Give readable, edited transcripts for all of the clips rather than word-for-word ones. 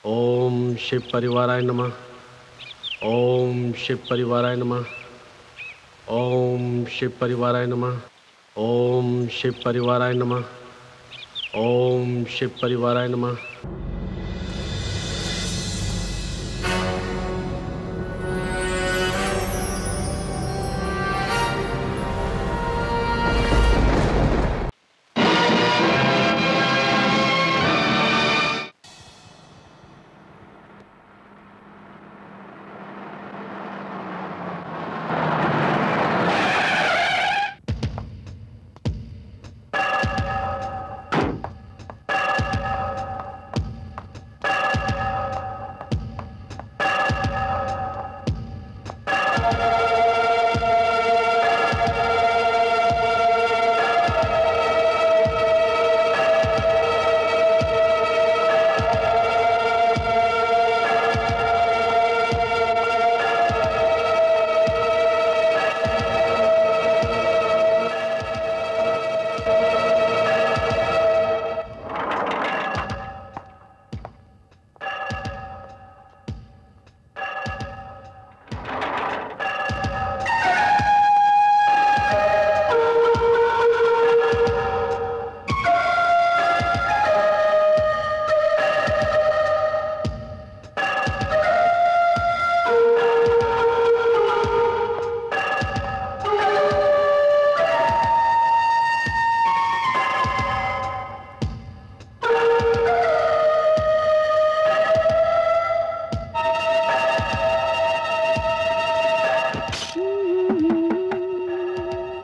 ओम शिव परिवाराय नमः। ओम शिव परिवाराय नमः। ओम शिव परिवाराय नमः। ओम शिव परिवाराय नमः। ओम शिव परिवाराय नमः।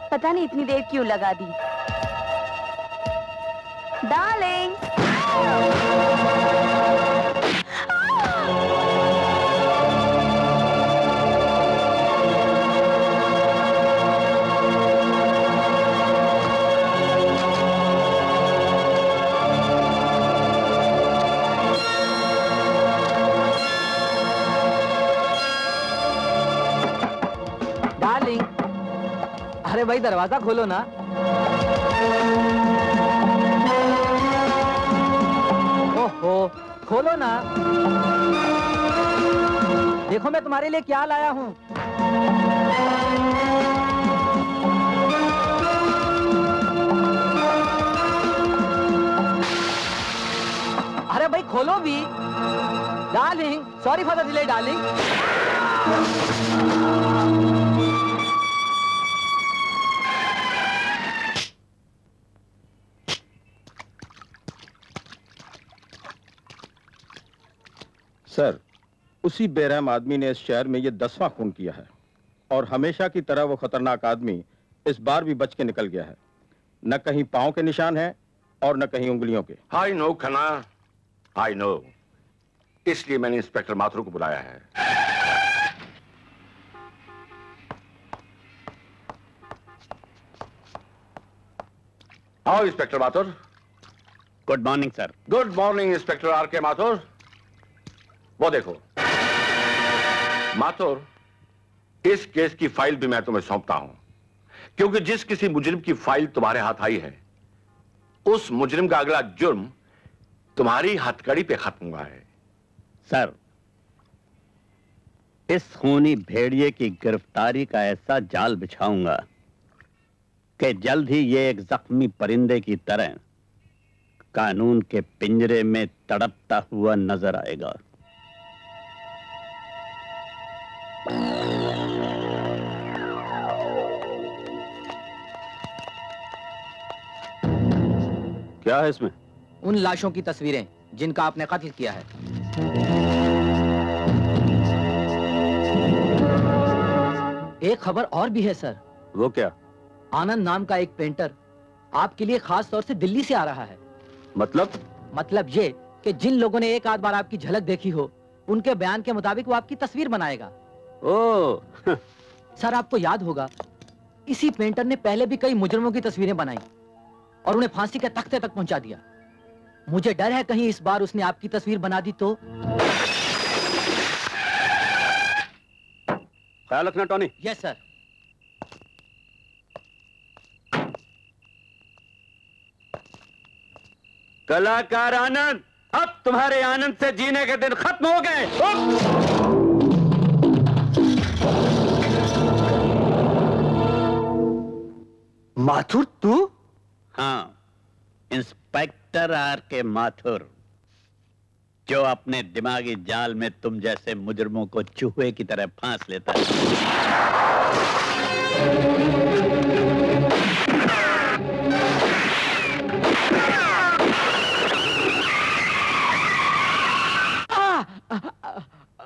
पता नहीं इतनी देर क्यों लगा दी। डार्लिंग, अरे भाई दरवाजा खोलो ना। ओहो, खोलो ना। देखो मैं तुम्हारे लिए क्या लाया हूँ। अरे भाई खोलो भी। Darling, sorry for the delay darling. Sir, उसी बेरहम आदमी ने इस शहर में ये 10वां खून किया है और हमेशा की तरह वो खतरनाक आदमी इस बार भी बच के निकल गया है। न कहीं पांव के निशान हैं और न कहीं उंगलियों के। I know Khanna, I know. इसलिए मैंने इंस्पेक्टर माथुर को बुलाया है। आओ inspector Mathur. Good morning sir. Good morning inspector are के माथुर। वो देखो माथुर, इस केस की फाइल भी मैं तुम्हें सौंपता हूं, क्योंकि जिस किसी मुजरिम की फाइल तुम्हारे हाथ आई है, उस मुजरिम का अगला जुर्म तुम्हारी हथकड़ी पे खत्म हुआ है। सर, इस खूनी भेड़िए की गिरफ्तारी का ऐसा जाल बिछाऊंगा कि जल्द ही ये एक जख्मी परिंदे की तरह कानून के पिंजरे में तड़पता हुआ नजर आएगा। क्या है इसमें? उन लाशों की तस्वीरें जिनका आपने कत्ल किया है। एक खबर और भी है सर। वो क्या? आनंद नाम का एक पेंटर आपके लिए खास तौर से दिल्ली से आ रहा है। मतलब ये कि जिन लोगों ने एक आध बार आपकी झलक देखी हो, उनके बयान के मुताबिक वो आपकी तस्वीर बनाएगा। ओह सर, आपको याद होगा इसी पेंटर ने पहले भी कई मुजरिमों की तस्वीरें बनाई और उन्हें फांसी के तख्ते तक पहुंचा दिया। मुझे डर है कहीं इस बार उसने आपकी तस्वीर बना दी तो। ख्याल रखना टॉनी। Yes sir. कलाकार आनंद, अब तुम्हारे आनंद से जीने के दिन खत्म हो गए। माथुर तू? हाँ, इंस्पेक्टर आर के माथुर, जो अपने दिमागी जाल में तुम जैसे मुजरमों को चूहे की तरह फांस लेता है।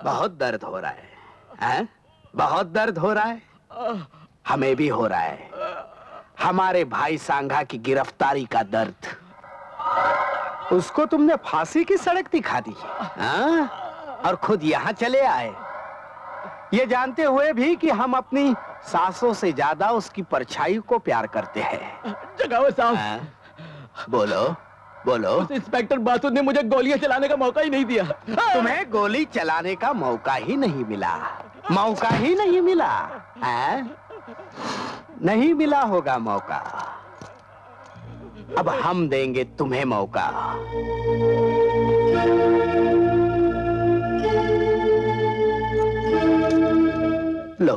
बहुत दर्द हो रहा है, हैं? बहुत दर्द हो रहा है। हमें भी हो रहा है। हमारे भाई सांघा की गिरफ्तारी का दर्द। उसको तुमने फांसी की सड़क दिखा दी, हाँ? और खुद यहाँ चले आए, ये जानते हुए भी कि हम अपनी सासों से ज्यादा उसकी परछाई को प्यार करते हैं। जगावत साहब, बोलो बोलो। उस इंस्पेक्टर माथुर ने मुझे गोलियां चलाने का मौका ही नहीं दिया। तुम्हें गोली चलाने का मौका ही नहीं मिला, मौका ही नहीं मिला, हैं? नहीं मिला होगा मौका। अब हम देंगे तुम्हें मौका। लो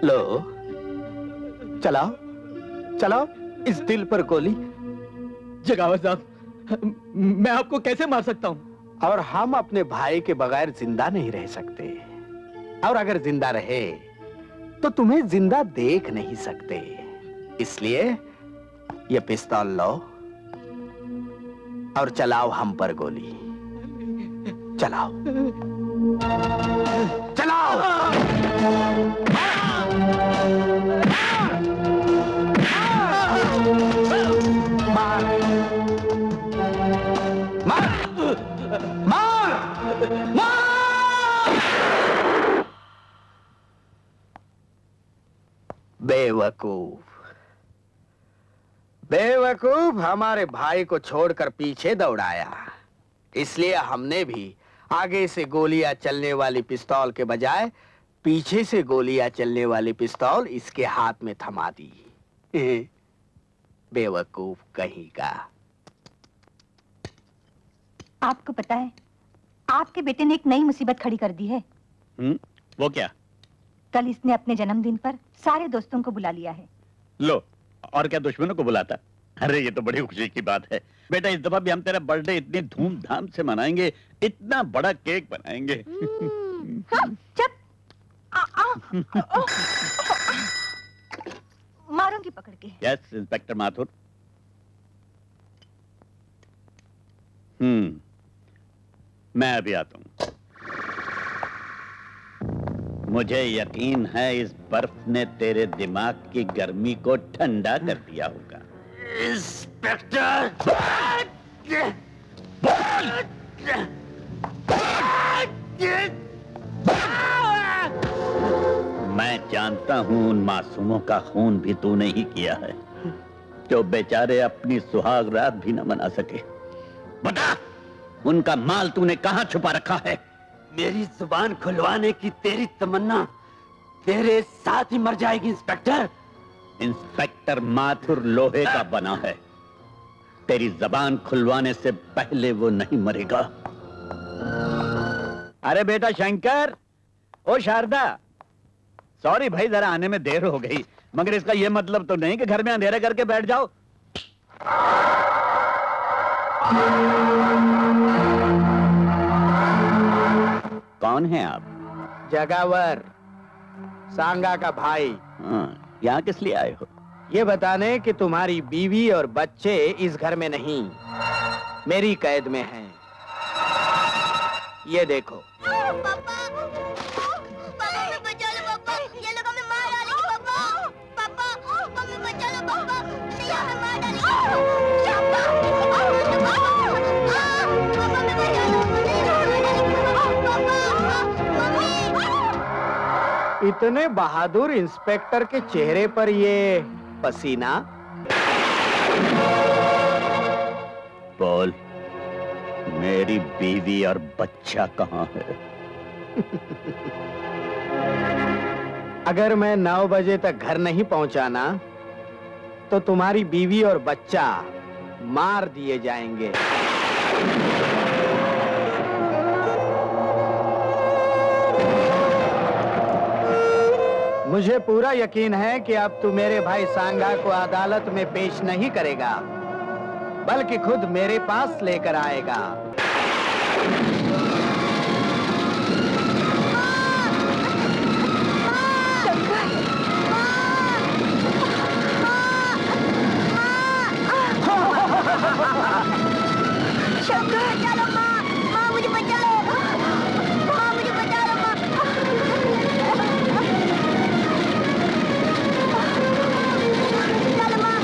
लो, चलाओ चलाओ इस दिल पर गोली। जगावत साहब, मैं आपको कैसे मार सकता हूं? और हम अपने भाई के बगैर जिंदा नहीं रह सकते, और अगर जिंदा रहे तो तुम्हें जिंदा देख नहीं सकते। इसलिए ये पिस्तौल लो और चलाओ हम पर गोली। चलाओ चलाओ। मार मार मार मार। बेवकूफ बेवकूफ, हमारे भाई को छोड़कर पीछे दौड़ाया। इसलिए हमने भी आगे से गोलियां चलने वाली पिस्तौल के बजाय पीछे से गोलियां चलने वाली पिस्तौल इसके हाथ में थमा दी। बेवकूफ कहीं का। आपको पता है, आपके बेटे ने एक नई मुसीबत खड़ी कर दी है। वो क्या? कल इसने अपने जन्मदिन पर सारे दोस्तों को बुला लिया है। लो, और क्या दुश्मनों को बुलाता? अरे ये तो बड़ी खुशी की बात है बेटा। इस दफा भी हम तेरा बर्थडे इतनी धूमधाम से मनाएंगे, इतना बड़ा केक बनाएंगे। चुप। मारूंगी पकड़ के। Yes inspector Mathur. मैं अभी आता हूं। मुझे यकीन है इस बर्फ ने तेरे दिमाग की गर्मी को ठंडा कर दिया होगा। इंस्पेक्टर! मैं जानता हूं उन मासूमों का खून भी तूने ही किया है, जो बेचारे अपनी सुहाग रात भी न मना सके। बता, उनका माल तूने कहां छुपा रखा है? मेरी जुबान खुलवाने की तेरी तमन्ना तेरे साथ ही मर जाएगी इंस्पेक्टर। इंस्पेक्टर माथुर लोहे का बना है, तेरी जबान खुलवाने से पहले वो नहीं मरेगा। अरे बेटा शंकर, ओ शारदा, सॉरी भाई जरा आने में देर हो गई, मगर इसका यह मतलब तो नहीं कि घर में अंधेरा करके बैठ जाओ। कौन है आप? जगावर, सांगा का भाई। यहाँ किस लिए आए हो? ये बताने कि तुम्हारी बीवी और बच्चे इस घर में नहीं, मेरी कैद में हैं। ये देखो। इतने बहादुर इंस्पेक्टर के चेहरे पर ये पसीना। बोल, मेरी बीवी और बच्चा कहाँ है? अगर मैं 9 बजे तक घर नहीं पहुंचाना तो तुम्हारी बीवी और बच्चा मार दिए जाएंगे। मुझे पूरा यकीन है कि अब तू मेरे भाई सांगा को अदालत में पेश नहीं करेगा, बल्कि खुद मेरे पास लेकर आएगा। शंकर, चलो माँ, माँ मुझे बचा लो, माँ मुझे बचा लो माँ। चलो माँ,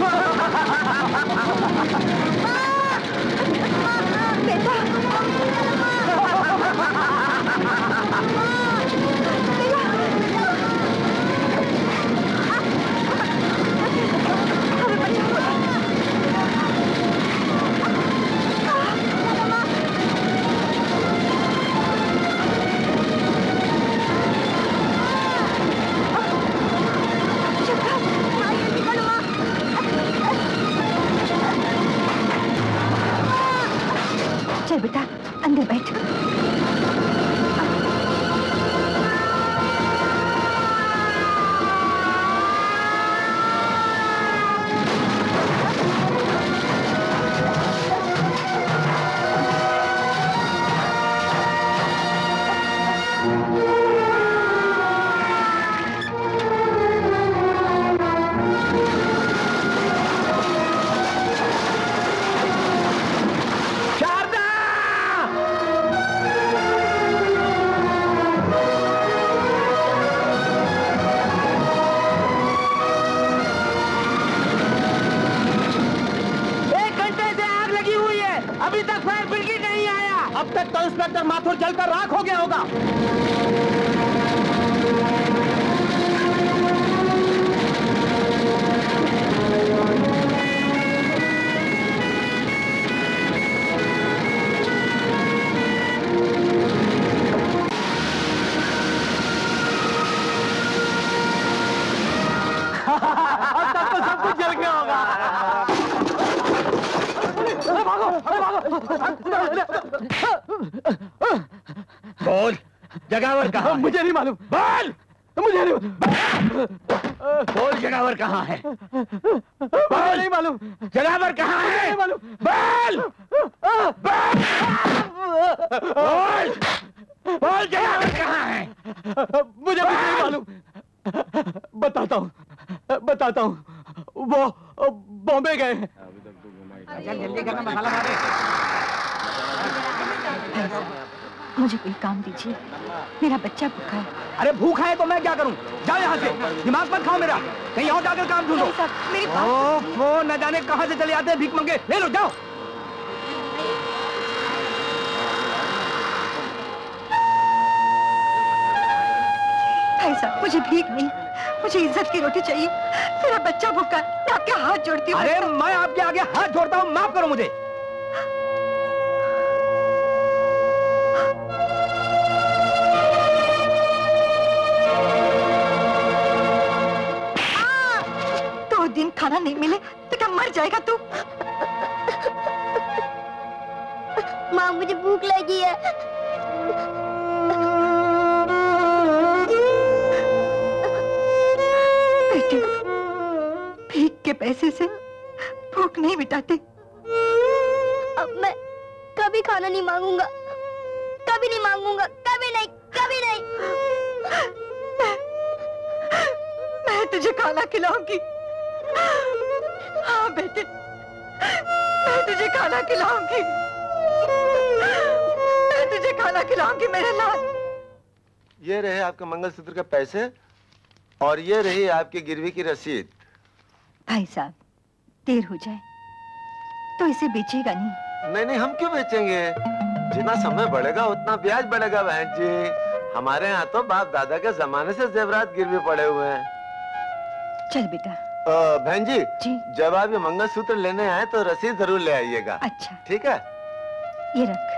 बेटा, चलो चल बेटा, अंदर बैठ। इंस्पेक्टर माथुर जलकर राख हो गया होगा। अब तक तो सब कुछ जल गया होगा। अरे भागो, अरे भागो। बोल, जगावर कहाँ है? मुझे नहीं मालूम। बोल, मुझे नहीं बोल, जगावर कहाँ है? बोल, नहीं मालूम। जगावर कहाँ है? नहीं मालूम। बोल, बोल, बोल, जगावर कहाँ है? मुझे नहीं मालूम। बताता हूँ, वो बॉम्बे गए। जल्दी करना, मसाला मारे। मुझे कोई काम दीजिए, मेरा बच्चा भूखा है। अरे भूखा है तो मैं क्या करूं? जाओ यहाँ से, दिमाग मत खाओ मेरा। कहीं और जाकर काम ढूंढो। मेरी बात वो न जाने कहाँ से चले आते हैं भीख मंगे। ले लो, जाओ। भाई साहब, मुझे भीख नहीं, मुझे इज्जत की रोटी चाहिए। मेरा बच्चा भूखा है, मैं आपके हाथ जोड़ती हूँ। अरे मैं आपके आगे हाथ जोड़ता हूँ, माफ करो मुझे। दिन खाना नहीं मिले तो क्या मर जाएगा तू? माँ, मुझे भूख लगी है। बेटे, भीख के पैसे से भूख नहीं मिटाते। अब मैं कभी खाना नहीं मांगूंगा, कभी नहीं मांगूंगा, कभी नहीं, कभी नहीं। मैं तुझे खाना खिलाऊंगी। हाँ बेटे, मैं तुझे खाना खिलाऊंगी। मैं तुझे खाना खिलाऊंगी मेरे लाल। ये रहे आपके मंगलसूत्र के पैसे और ये रही आपकी गिरवी की रसीद। भाई साहब, देर हो जाए तो इसे बेचेगा नहीं? नहीं, हम क्यों बेचेंगे? जितना समय बढ़ेगा उतना ब्याज बढ़ेगा बहन जी। हमारे यहाँ तो बाप दादा के जमाने से जेवरात गिरवी पड़े हुए हैं। चल बेटा। बहन जी, जब आप ये मंगलसूत्र लेने आए तो रसीद जरूर ले आइएगा। अच्छा, ठीक है? ये रख।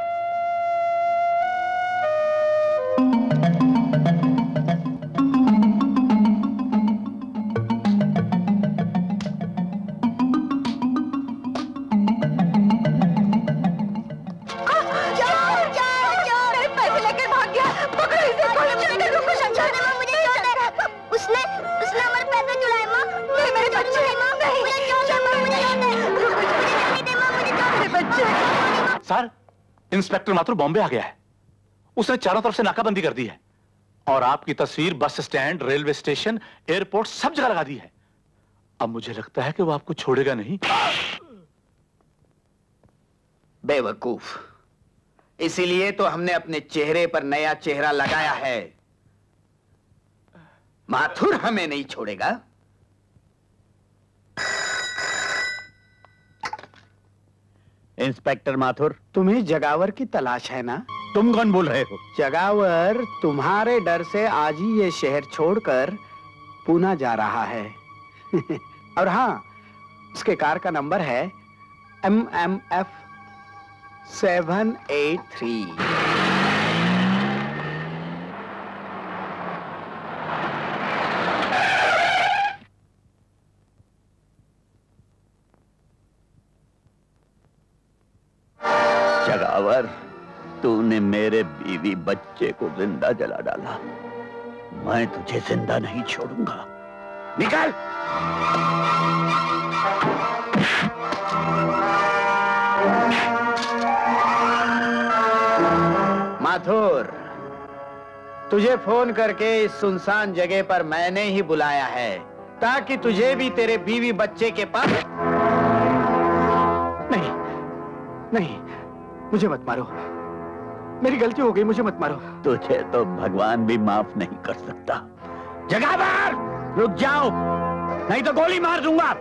सर, इंस्पेक्टर माथुर बॉम्बे आ गया है। उसने चारों तरफ से नाकाबंदी कर दी है और आपकी तस्वीर bus stand, railway station, airport सब जगह लगा दी है। अब मुझे लगता है कि वो आपको छोड़ेगा नहीं। बेवकूफ, इसीलिए तो हमने अपने चेहरे पर नया चेहरा लगाया है। माथुर हमें नहीं छोड़ेगा। इंस्पेक्टर माथुर, तुम्हें जगावर की तलाश है ना? तुम कौन बोल रहे हो? जगावर तुम्हारे डर से आज ही ये शहर छोड़कर पूना जा रहा है। और हाँ, उसके कार का नंबर है MMF 783। जगावर, तूने मेरे बीवी बच्चे को जिंदा जला डाला। मैं तुझे जिंदा नहीं छोड़ूंगा। निकल! माथुर, तुझे फोन करके इस सुनसान जगह पर मैंने ही बुलाया है ताकि तुझे भी तेरे बीवी बच्चे के पास। नहीं नहीं, मुझे मत मारो, मेरी गलती हो गई, मुझे मत मारो। तुझे तो भगवान भी माफ नहीं कर सकता। जगावर, रुक जाओ, नहीं तो गोली मार दूंगा।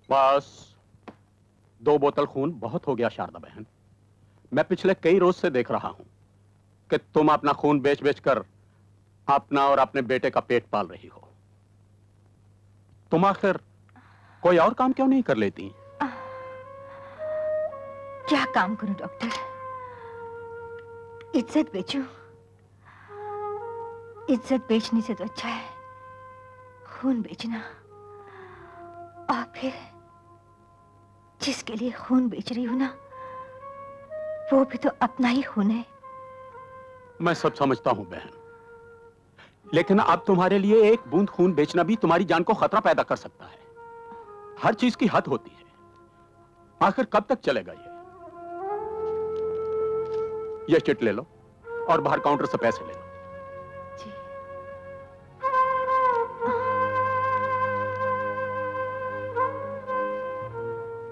बस 2 बोतल खून बहुत हो गया शारदा बहन। मैं पिछले कई रोज से देख रहा हूं कि तुम अपना खून बेच बेच कर अपना और अपने बेटे का पेट पाल रही हो। तुम आखिर कोई और काम क्यों नहीं कर लेती? क्या काम करूं डॉक्टर? इज्जत बेचूं? इज्जत बेचने से तो अच्छा है खून बेचना। और फिर जिसके लिए खून बेच रही हूं ना, वो भी तो अपना ही खून है। मैं सब समझता हूं बहन, लेकिन अब तुम्हारे लिए एक बूंद खून बेचना भी तुम्हारी जान को खतरा पैदा कर सकता है। हर चीज की हद होती है। आखिर कब तक चलेगा ये चिट ले लो और बाहर काउंटर से पैसे ले लो।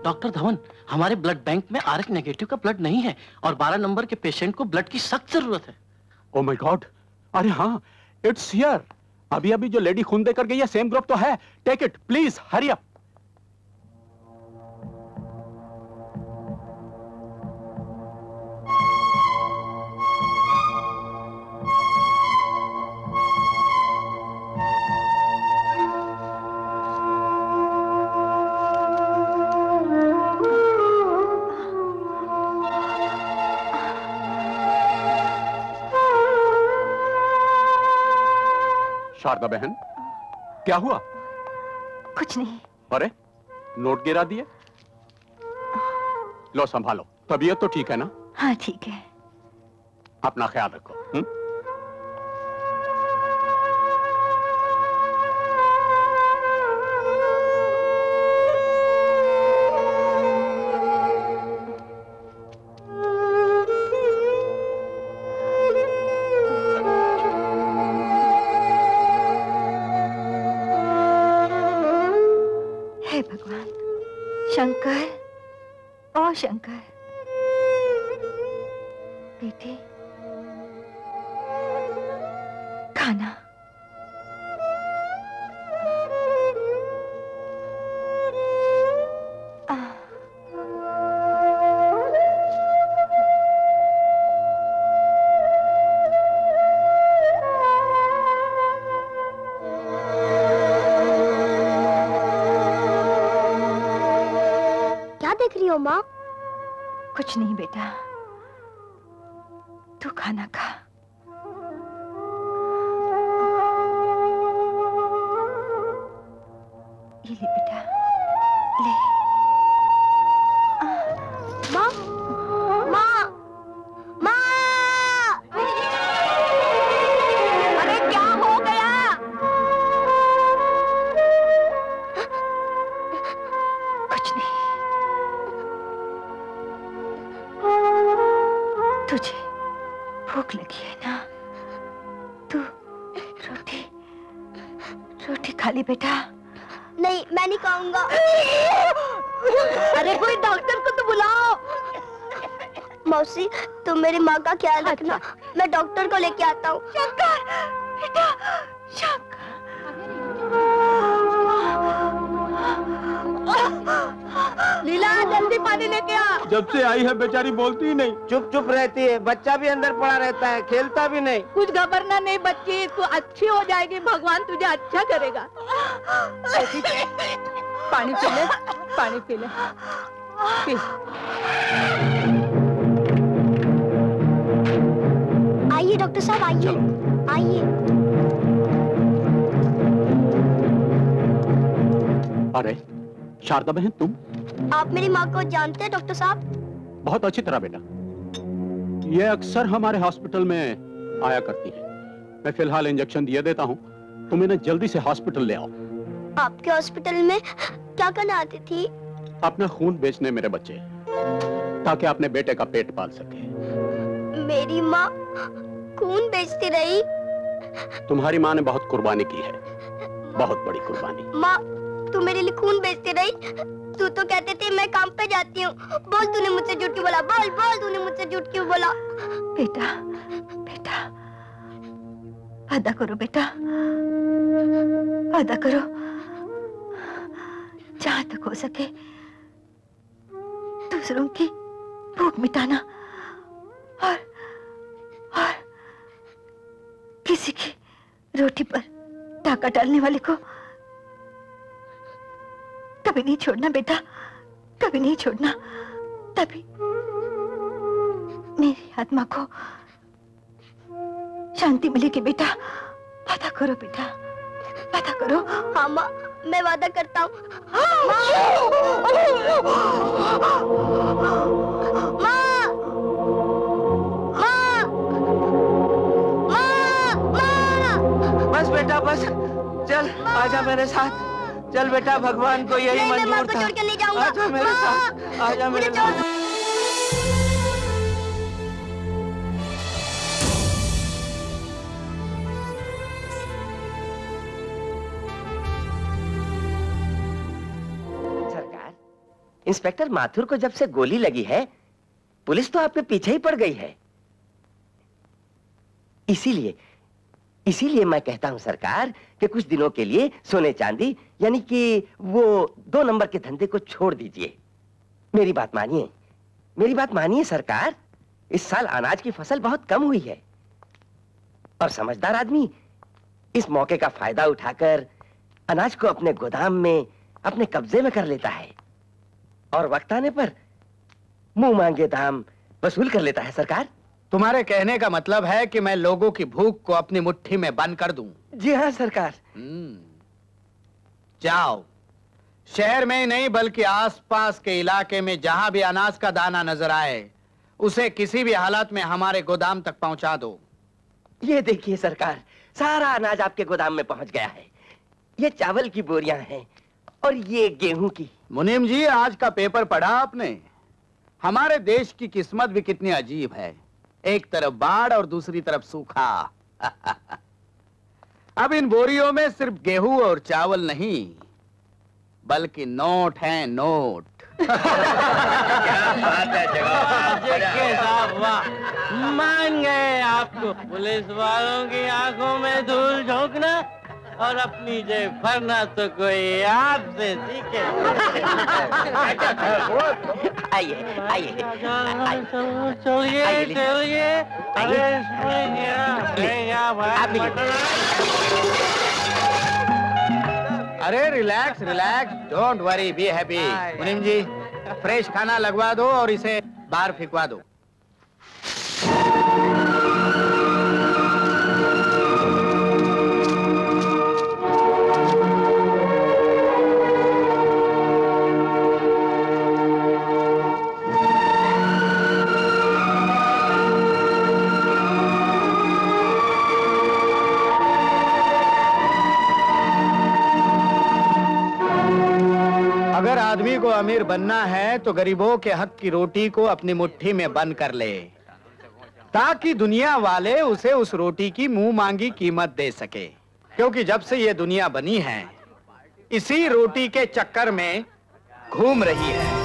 डॉक्टर धवन, हमारे ब्लड बैंक में आरएच नेगेटिव का ब्लड नहीं है और 12 नंबर के पेशेंट को ब्लड की सख्त जरूरत है। Oh my God! अरे हाँ, इट्स हियर। अभी अभी जो लेडी खून देकर गई है सेम ग्रुप तो है। Take it please, hurry up. Sharda बहन, क्या हुआ? कुछ नहीं। अरे नोट गिरा दिए। लो संभालो, तबीयत तो ठीक है ना? हाँ ठीक है। अपना ख्याल रखो। हे भगवान, शंकर, ओ शंकर, बेटे खाना। क्या देख रही हो माँ? कुछ नहीं बेटा, तू खाना खा। ये ले बेटा, ले। माँ, माँ, माँ! अरे क्या हो गया? कुछ नहीं। तुझे भूख लगी है ना? तू रोटी खा ली बेटा। नहीं, मैं नहीं खाऊंगा। अरे कोई डॉक्टर को तो बुलाओ। मौसी, तुम मेरी माँ का ख्याल रखना। मैं डॉक्टर को लेके आता हूँ। शंकर, बेटा, शंकर। लीला, जल्दी पानी लेके आ। जब से आई है बेचारी बोलती ही नहीं, चुप चुप रहती है। बच्चा भी अंदर पड़ा रहता है, खेलता भी नहीं। कुछ घबरना नहीं बच्ची, तू अच्छी हो जाएगी। भगवान तुझे अच्छा करेगा। पानी पी ले, पानी पी ले, पी। आइए डॉक्टर साहब, आइए आइए। अरे शारदा बहन, तुम? आप मेरी माँ को जानते हैं डॉक्टर साहब? बहुत अच्छी तरह बेटा, ये अक्सर हमारे हॉस्पिटल में आया करती है। मैं फिलहाल इंजेक्शन दिए देता हूँ, तुम इन्हें जल्दी से हॉस्पिटल ले आओ। आपके हॉस्पिटल में क्या करने आती थी? अपना खून बेचने मेरे बच्चे, ताकि अपने बेटे का पेट पाल सके। मेरी माँ खून बेचती रही? तुम्हारी माँ ने बहुत कुर्बानी की है, बहुत बड़ी कुर्बानी। माँ, तू मेरे लिए खून बेचती रही? तू तो कहते थे मैं काम पे जाती हूँ। बोल, तूने मुझसे झूठ क्यों बोला? बोल बोल, तूने मुझसे झूठ क्यों बोला? बेटा, बेटा, वादा करो बेटा, वादा करो, जहां तक हो सके दूसरों की भूख मिटाना और किसी की रोटी पर टाका डालने वाले को कभी नहीं छोड़ना बेटा, कभी नहीं छोड़ना। तभी मेरी आत्मा को शांति मिलेगी बेटा। वादा करो बेटा, वादा करो। हाँ माँ, मैं वादा करता हूँ। बस बेटा बस, चल आजा मेरे साथ। चल बेटा, भगवान को यही मंजूर था। आजा मेरे साथ, आजा मेरे साथ। सरकार, इंस्पेक्टर माथुर को जब से गोली लगी है, पुलिस तो आपके पीछे ही पड़ गई है। इसीलिए मैं कहता हूं सरकार कि कुछ दिनों के लिए सोने चांदी यानी कि वो 2 नंबर के धंधे को छोड़ दीजिए। मेरी बात मानिए, मेरी बात मानिए सरकार। इस साल अनाज की फसल बहुत कम हुई है और समझदार आदमी इस मौके का फायदा उठाकर अनाज को अपने गोदाम में अपने कब्जे में कर लेता है और वक्त आने पर मुंह मांगे दाम वसूल कर लेता है सरकार। तुम्हारे कहने का मतलब है कि मैं लोगों की भूख को अपनी मुट्ठी में बंद कर दूं? जी हाँ सरकार। जाओ, शहर में ही नहीं बल्कि आसपास के इलाके में जहां भी अनाज का दाना नजर आए उसे किसी भी हालत में हमारे गोदाम तक पहुंचा दो। ये देखिए सरकार, सारा अनाज आपके गोदाम में पहुंच गया है। ये चावल की बोरियां हैं और ये गेहूं की। मुनीम जी, आज का पेपर पढ़ा आपने? हमारे देश की किस्मत भी कितनी अजीब है, एक तरफ बाढ़ और दूसरी तरफ सूखा। अब इन बोरियों में सिर्फ गेहूं और चावल नहीं बल्कि नोट हैं, नोट। क्या बात है साहब, वाह, मान गए आपको। पुलिस वालों की आंखों में धूल झोंकना और अपनी जेब भरना तो कोई आपसे सीखे। आइए आइए चलिए चलिए। अरे relax relax, don't worry, be happy. मुनीम जी, फ्रेश खाना लगवा दो और इसे बाहर फेंकवा दो। अगर आदमी को अमीर बनना है तो गरीबों के हक की रोटी को अपनी मुट्ठी में बंद कर ले, ताकि दुनिया वाले उसे उस रोटी की मुंह मांगी कीमत दे सके। क्योंकि जब से ये दुनिया बनी है इसी रोटी के चक्कर में घूम रही है।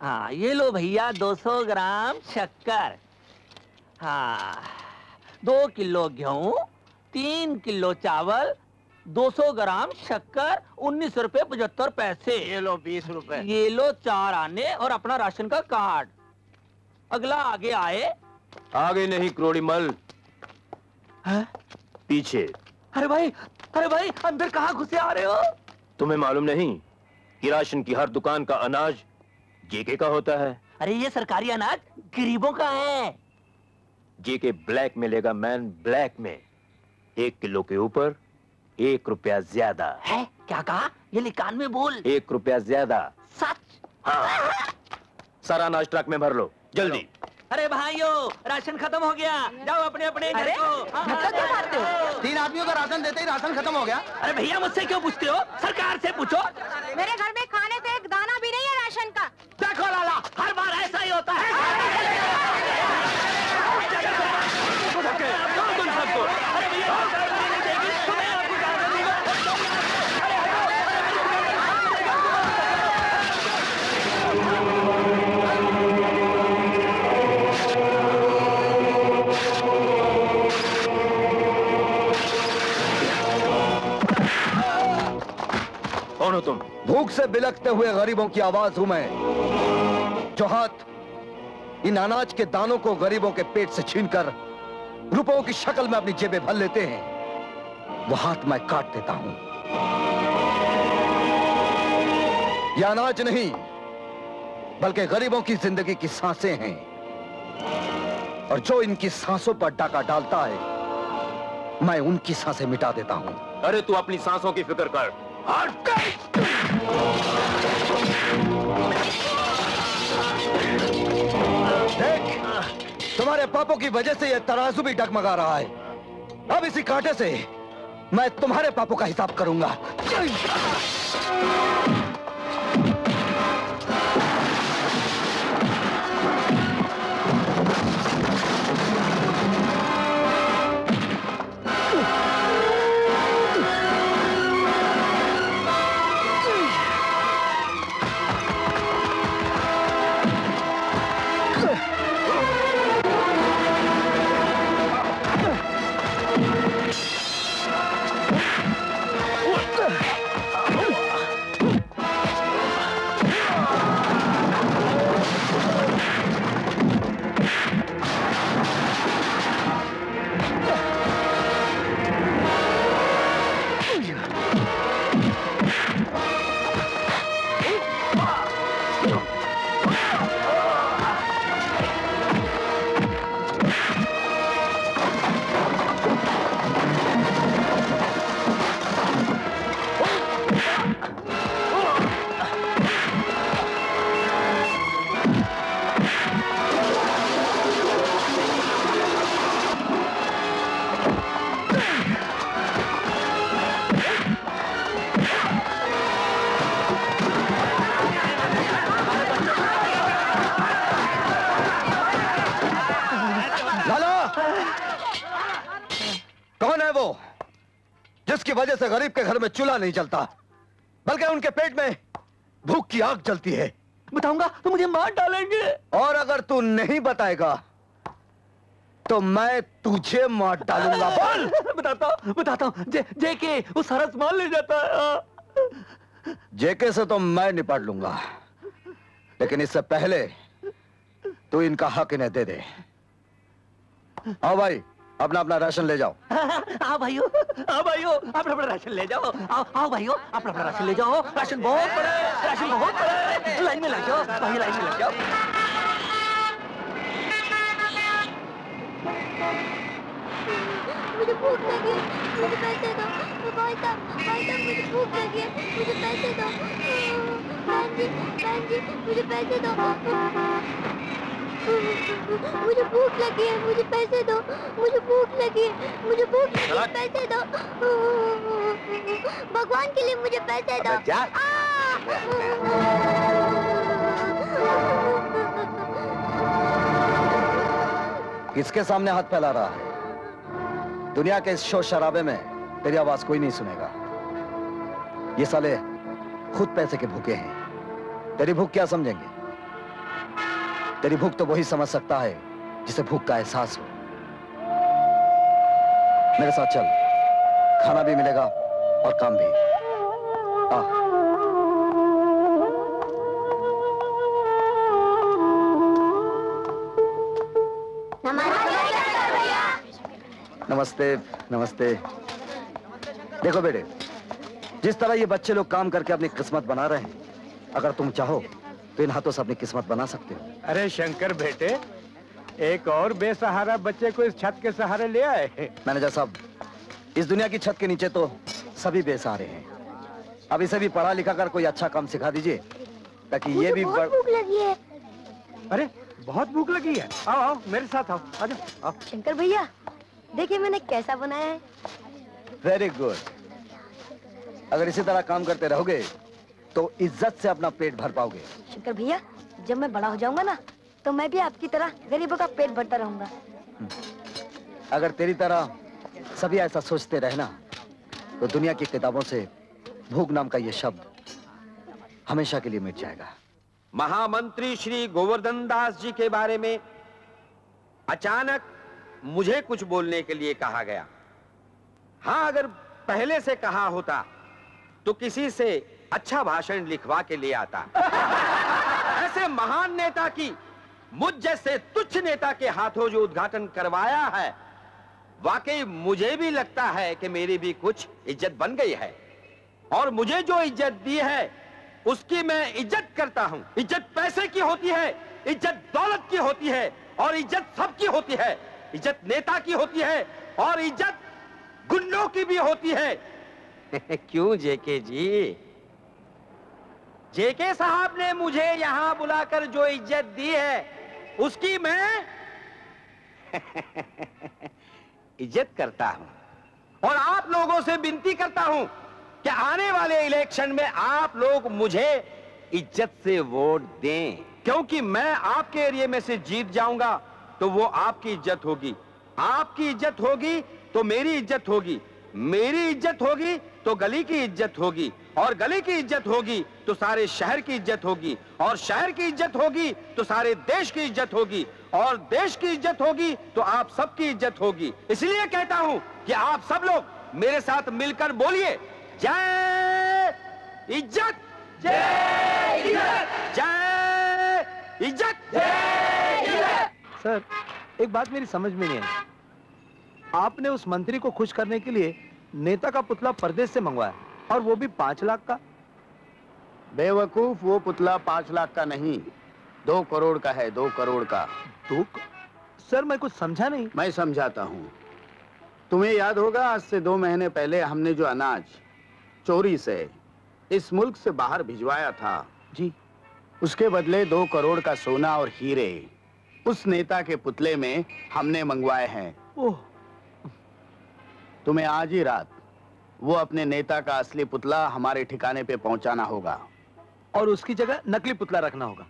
हाँ, ये लो भैया 200 ग्राम शक्कर। हाँ, 2 किलो गेहूं, 3 किलो चावल, 200 ग्राम शक्कर, 19 रुपए 75 पैसे। ये लो 20 रुपए। ये लो 4 आने और अपना राशन का कार्ड। अगला आगे आए। आगे नहीं क्रोड़ीमल, पीछे। अरे भाई अंदर कहाँ घुसे आ रहे हो? तुम्हें मालूम नहीं कि राशन की हर दुकान का अनाज जेके का होता है? अरे ये सरकारी अनाज गरीबों का है। जेके ब्लैक में लेगा मैन, ब्लैक में 1 किलो के ऊपर 1 रुपया ज्यादा है। क्या कहा? ये लिकान में बोल। 1 रुपया ज्यादा। सच? हाँ, सारा अनाज ट्रक में भर लो जल्दी। अरे भाइयों, राशन खत्म हो गया, जाओ अपने अपने घर को। क्यों मारते हो? 3 आदमियों का राशन देते ही राशन खत्म हो गया। अरे भैया, मुझसे क्यों पूछते हो? सरकार से पूछो। मेरे घर में खाने से एक दाना भी नहीं है राशन का। देखो लाला, हर बार ऐसा ही होता है। कौन हो तुम? भूख से बिलखते हुए गरीबों की आवाज हूं मैं, जो हाथ इन अनाज के दानों को गरीबों के पेट से छीनकर रुपयों की शक्ल में अपनी जेबें भर लेते हैं, वो हाथ मैं काट देता हूं। यह अनाज नहीं बल्कि गरीबों की जिंदगी की सांसें हैं, और जो इनकी सांसों पर डाका डालता है मैं उनकी सांसें मिटा देता हूं। अरे तू अपनी सांसों की फिक्र कर। देख, तुम्हारे पापों की वजह से यह तराजू भी डगमगा रहा है। अब इसी कांटे से मैं तुम्हारे पापों का हिसाब करूंगा। वजह से गरीब के घर में चूल्हा नहीं जलता, बल्कि उनके पेट में भूख की आग जलती है। बताऊंगा तो मुझे मार डालेंगे। और अगर तू नहीं बताएगा तो मैं तुझे मार डालूंगा। बोल। बताता हूँ। जेके वो सारा सामान ले जाता है। जेके से तो मैं निपट लूंगा, लेकिन इससे पहले तू इनका हक इन्हें दे दे। आओ भाई, अपना अपना राशन ले जाओ। आओ भाइयों, अपना अपना राशन ले जाओ। आओ भाइयों, अपना अपना राशन ले जाओ। राशन बहुत बड़ा है, राशन बहुत बड़ा है। लाइन में लग जाओ भाई, लाइन में लग जाओ। मुझे भूख लगी है, मुझे पैसे दो। भाई साहब मुझे भूख लगी है, मुझे पैसे दो। बहन जी मुझे पैसे दो। मुझे भूख लगी है, मुझे पैसे दो। मुझे भूख लगी है, मुझे भूख लगी है, पैसे दो। भगवान के लिए मुझे पैसे दो। किसके सामने हाथ फैला रहा है? दुनिया के इस शोर शराबे में तेरी आवाज कोई नहीं सुनेगा। ये साले खुद पैसे के भूखे हैं, तेरी भूख क्या समझेंगे? तेरी भूख तो वही समझ सकता है जिसे भूख का एहसास हो। मेरे साथ चल, खाना भी मिलेगा और काम भी। आ। नमस्ते नमस्ते। देखो बेटे, जिस तरह ये बच्चे लोग काम करके अपनी किस्मत बना रहे हैं, अगर तुम चाहो तो इन हाथों से अपनी किस्मत बना सकते हो। अरे शंकर बेटे, एक और बेसहारा बच्चे को इस छत के सहारे ले आए। मैनेजर साहब, इस दुनिया की छत के नीचे तो सभी बेसहारे हैं। अब इसे भी पढ़ा लिखा कर कोई अच्छा काम सिखा दीजिए, ताकि ये भी भूख लगी है। अरे बहुत भूख लगी है। आओ आओ मेरे साथ आओ, आ जाओ। शंकर भैया देखिए मैंने कैसा बनाया है। Very good. अगर इसी तरह काम करते रहोगे तो इज्जत से अपना पेट भर पाओगे। शंकर भैया, जब मैं बड़ा हो जाऊंगा ना, तो मैं भी आपकी तरह गरीबों का पेट भरता रहूंगा। अगर तेरी तरह सभी ऐसा सोचते रहना, तो दुनिया की किताबों से भूख नाम का ये शब्द हमेशा के लिए मिट जाएगा। महामंत्री श्री गोवर्धन दास जी के बारे में अचानक मुझे कुछ बोलने के लिए कहा गया। हाँ, अगर पहले से कहा होता तो किसी से अच्छा भाषण लिखवा के ले आता। ऐसे महान नेता की मुझ जैसे तुच्छ नेता के हाथों जो उद्घाटन करवाया है, वाकई मुझे भी लगता है कि मेरी भी कुछ इज्जत बन गई है। और मुझे जो इज्जत दी है उसकी मैं इज्जत करता हूं। इज्जत पैसे की होती है, इज्जत दौलत की होती है, और इज्जत सबकी होती है। इज्जत नेता की होती है और इज्जत गुंडों की भी होती है। क्यों जेके जी? जेके साहब ने मुझे यहां बुलाकर जो इज्जत दी है उसकी मैं इज्जत करता हूं। और आप लोगों से विनती करता हूं कि आने वाले इलेक्शन में आप लोग मुझे इज्जत से वोट दें, क्योंकि मैं आपके एरिया में से जीत जाऊंगा तो वो आपकी इज्जत होगी, आपकी इज्जत होगी तो मेरी इज्जत होगी, मेरी इज्जत होगी तो गली की इज्जत होगी, और गली की इज्जत होगी तो सारे शहर की इज्जत होगी, और शहर की इज्जत होगी तो सारे देश की इज्जत होगी, और देश की इज्जत होगी तो आप सबकी इज्जत होगी। इसलिए कहता हूं कि आप सब लोग मेरे साथ मिलकर बोलिए, जय इज्जत, जय इज्जत, जय इज्जत, जय इज्जत। सर, एक बात मेरी समझ में नहीं आई। आपने उस मंत्री को खुश करने के लिए नेता का पुतला परदेश से मंगवाया, और वो भी 5 लाख का। बेवकूफ, वो पुतला 5 लाख का नहीं, 2 करोड़ का है, 2 करोड़ का। सर मैं कुछ समझा नहीं। मैं समझाता हूँ। तुम्हें याद होगा, आज से 2 महीने पहले हमने जो अनाज चोरी से इस मुल्क से बाहर भिजवाया था जी, उसके बदले 2 करोड़ का सोना और हीरे उस नेता के पुतले में हमने मंगवाए हैं। ओह, तुम्हें आज ही रात वो अपने नेता का असली पुतला हमारे ठिकाने पे पहुंचाना होगा, और उसकी जगह नकली पुतला रखना होगा।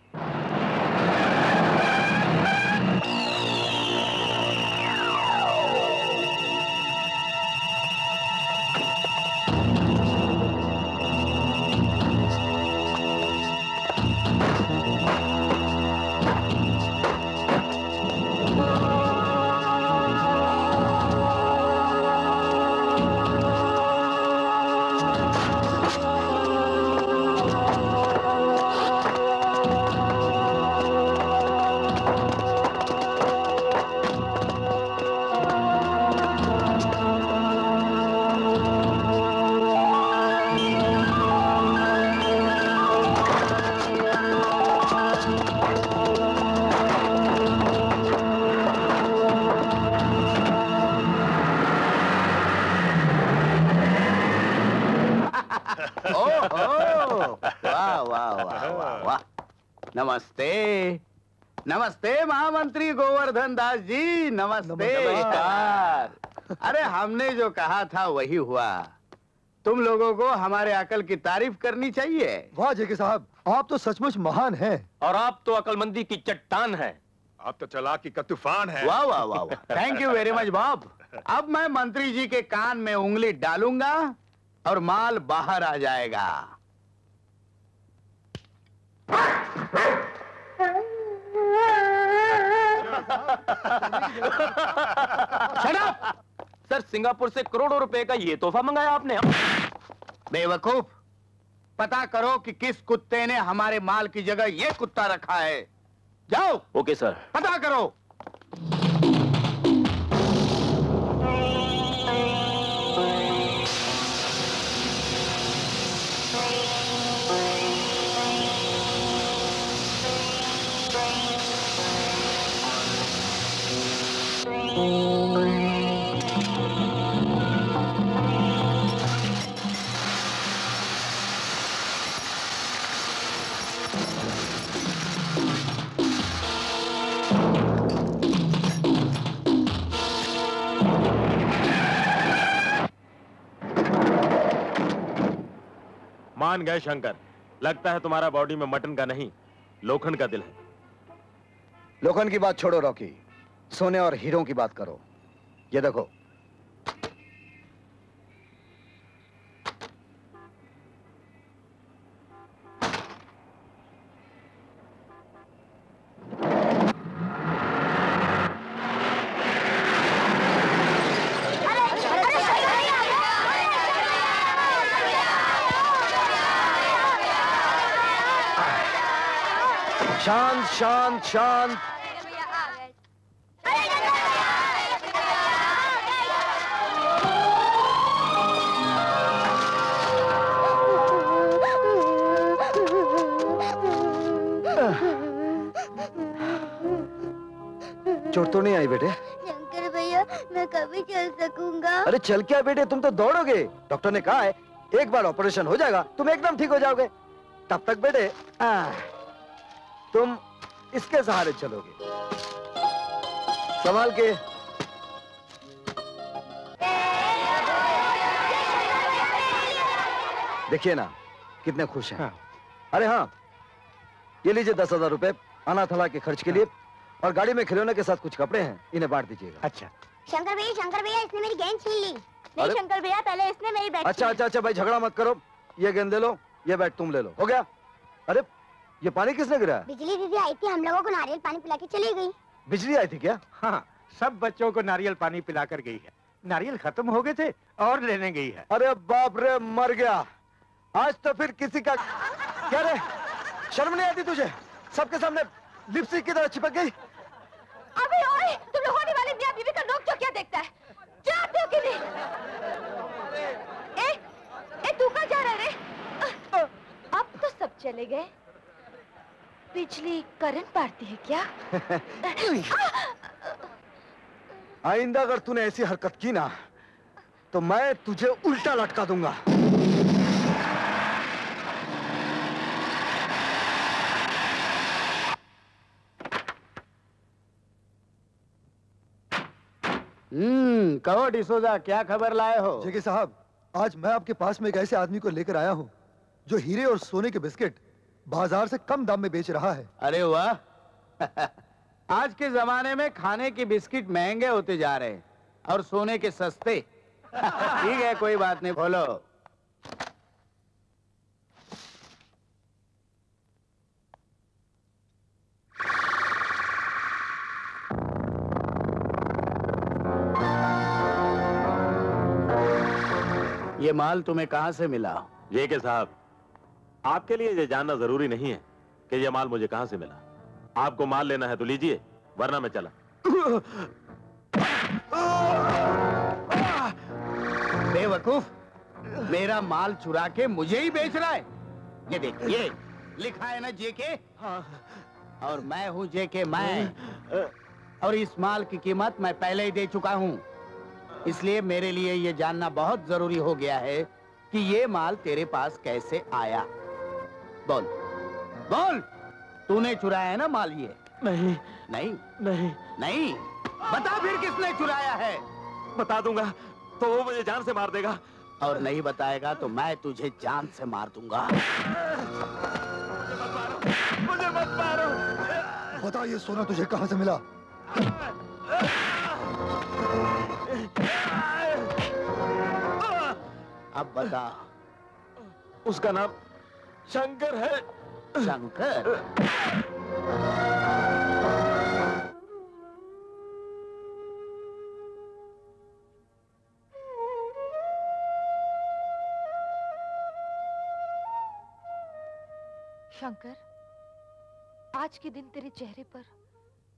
नमस्ते। नमस्ते महामंत्री गोवर्धन दास जी, नमस्ते। नमस्कार। अरे हमने जो कहा था वही हुआ। तुम लोगों को हमारे अकल की तारीफ करनी चाहिए। वाह जेके साहब, आप तो सचमुच महान हैं। और आप तो अकलमंदी की चट्टान हैं। आप तो चालाकी का तूफान है। वाह वाह वाह वाह, thank you very much Bob. अब मैं मंत्री जी के कान में उंगली डालूंगा और माल बाहर आ जाएगा। Shut up! सर, सिंगापुर से करोड़ों रुपए का ये तोहफा मंगाया आपने। बेवकूफ, पता करो कि किस कुत्ते ने हमारे माल की जगह ये कुत्ता रखा है। जाओ। Okay sir. पता करो। मान गए शंकर, लगता है तुम्हारा बॉडी में मटन का नहीं लोखंड का दिल है। लोखंड की बात छोड़ो रॉकी, सोने और हीरों की बात करो। ये देखो। शांत शांत शांत। चोट तो नहीं आई बेटे? शंकर भैया, मैं कभी चल सकूंगा? अरे चल क्या बेटे, तुम तो दौड़ोगे। डॉक्टर ने कहा है एक बार ऑपरेशन हो जाएगा तुम एकदम ठीक हो जाओगे। तब तक बेटे तुम इसके सहारे चलोगे। संभाल के। देखिए ना कितने खुश हैं। अरे हाँ, ये लीजिए 10,000 रुपए अनाथालय के खर्च के लिए, और गाड़ी में खिलौने के साथ कुछ कपड़े हैं, इन्हें बांट दीजिएगा। अच्छा। शंकर भैया, इसने मेरी गेंद छीन ली। नहीं शंकर भैया, पहले इसने मेरी बैट। अच्छा भाई झगड़ा मत करो। ये गेंद ले लो, ये बैट तुम ले लो। हो गया? अरे ये पानी किसने गिराया? बिजली दीदी आई थी, हम लोगों को नारियल पानी पिला के चली गई। बिजली आई थी क्या? हाँ, सब बच्चों को नारियल पानी पिला कर गई है। नारियल खत्म हो गए थे और लेने गई है। अरे बाप रे, मर गया। आज तो फिर किसी का क्या रे, शर्म नहीं आती तुझे? सबके सामने लिपस्टिक की तरह चिपक गई। अबे ओए, तुम लोग होने वाले मियां बीवी का नोक जो क्या देखता है? जाते हो कि नहीं? तू कहाँ जा रहा है रे? अब तो सब चले गए। बिजली करंट मारती है क्या? आइंदा अगर तूने ऐसी हरकत की ना तो मैं तुझे उल्टा लटका दूंगा। कहो डिसोजा, क्या खबर लाए हो? जेके साहब, आज मैं आपके पास में एक ऐसे आदमी को लेकर आया हूँ जो हीरे और सोने के बिस्किट बाजार से कम दाम में बेच रहा है। अरे वाह। आज के जमाने में खाने के बिस्किट महंगे होते जा रहे हैं और सोने के सस्ते। ठीक है, कोई बात नहीं, बोलो। ये माल तुम्हें कहां से मिला? जेके साहब, आपके लिए ये जानना जरूरी नहीं है कि ये माल मुझे कहां से मिला। आपको माल लेना है तो लीजिए, वरना मैं चला। बेवकूफ, मेरा माल चुरा के मुझे ही बेच रहा है। ये देख, ये लिखा है ना जेके। और मैं हूं जेके, मैं। और इस माल की कीमत मैं पहले ही दे चुका हूं। इसलिए मेरे लिए ये जानना बहुत जरूरी हो गया है कि ये माल तेरे पास कैसे आया। बोल बोल। तूने चुराया है ना माल ये? नहीं नहीं नहीं नहीं। बता फिर किसने चुराया है? बता दूंगा तो वो मुझे जान से मार देगा। और नहीं बताएगा तो मैं तुझे जान से मार दूंगा। मुझे मत मारो। बता ये सोना तुझे कहां से मिला? अब बता। उसका नाम शंकर है। शंकर? शंकर, आज के दिन तेरे चेहरे पर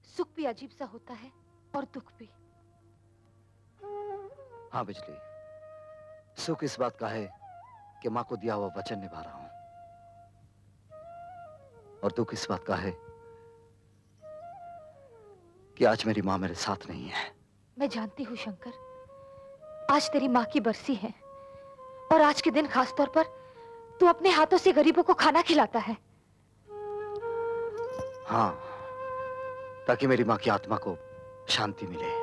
सुख भी अजीब सा होता है और दुख भी। हाँ बिजली, सुख इस बात का है कि माँ को दिया हुआ वचन निभा रहा हूं, और दुख इस बात का है कि आज मेरी माँ मेरे साथ नहीं है। मैं जानती हूँ शंकर, आज तेरी माँ की बरसी है और आज के दिन खास तौर पर तू अपने हाथों से गरीबों को खाना खिलाता है। हाँ, ताकि मेरी माँ की आत्मा को शांति मिले।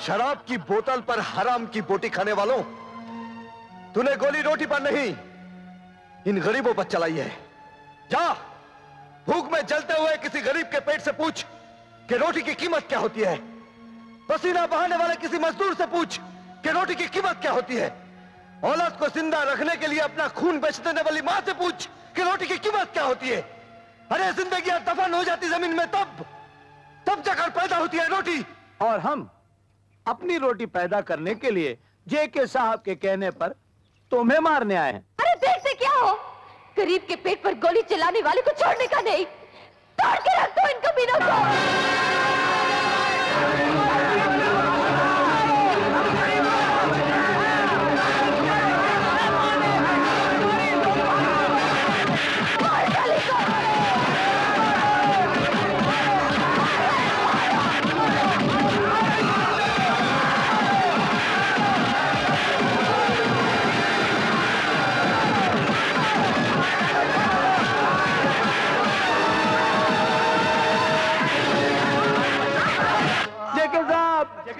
शराब की बोतल पर हराम की बोटी खाने वालों, तूने गोली रोटी पर नहीं, इन गरीबों पर चलाई है। जा, भूख में जलते हुए किसी गरीब के पेट से पूछ कि रोटी की कीमत क्या होती है। पसीना बहाने वाले किसी मजदूर से पूछ कि रोटी की कीमत क्या होती है। औलाद को जिंदा रखने के लिए अपना खून बेच देने वाली मां से पूछ कि रोटी की कीमत क्या होती है। अरे जिंदगी दफन हो जाती जमीन में तब जाकर पैदा होती है रोटी। और हम अपनी रोटी पैदा करने के लिए जेके साहब के कहने पर तुम्हें मारने आए हैं। अरे देखते क्या हो, गरीब के पेट पर गोली चलाने वाले को छोड़ने का नहीं, तोड़ के रख दो इन कमीनों को।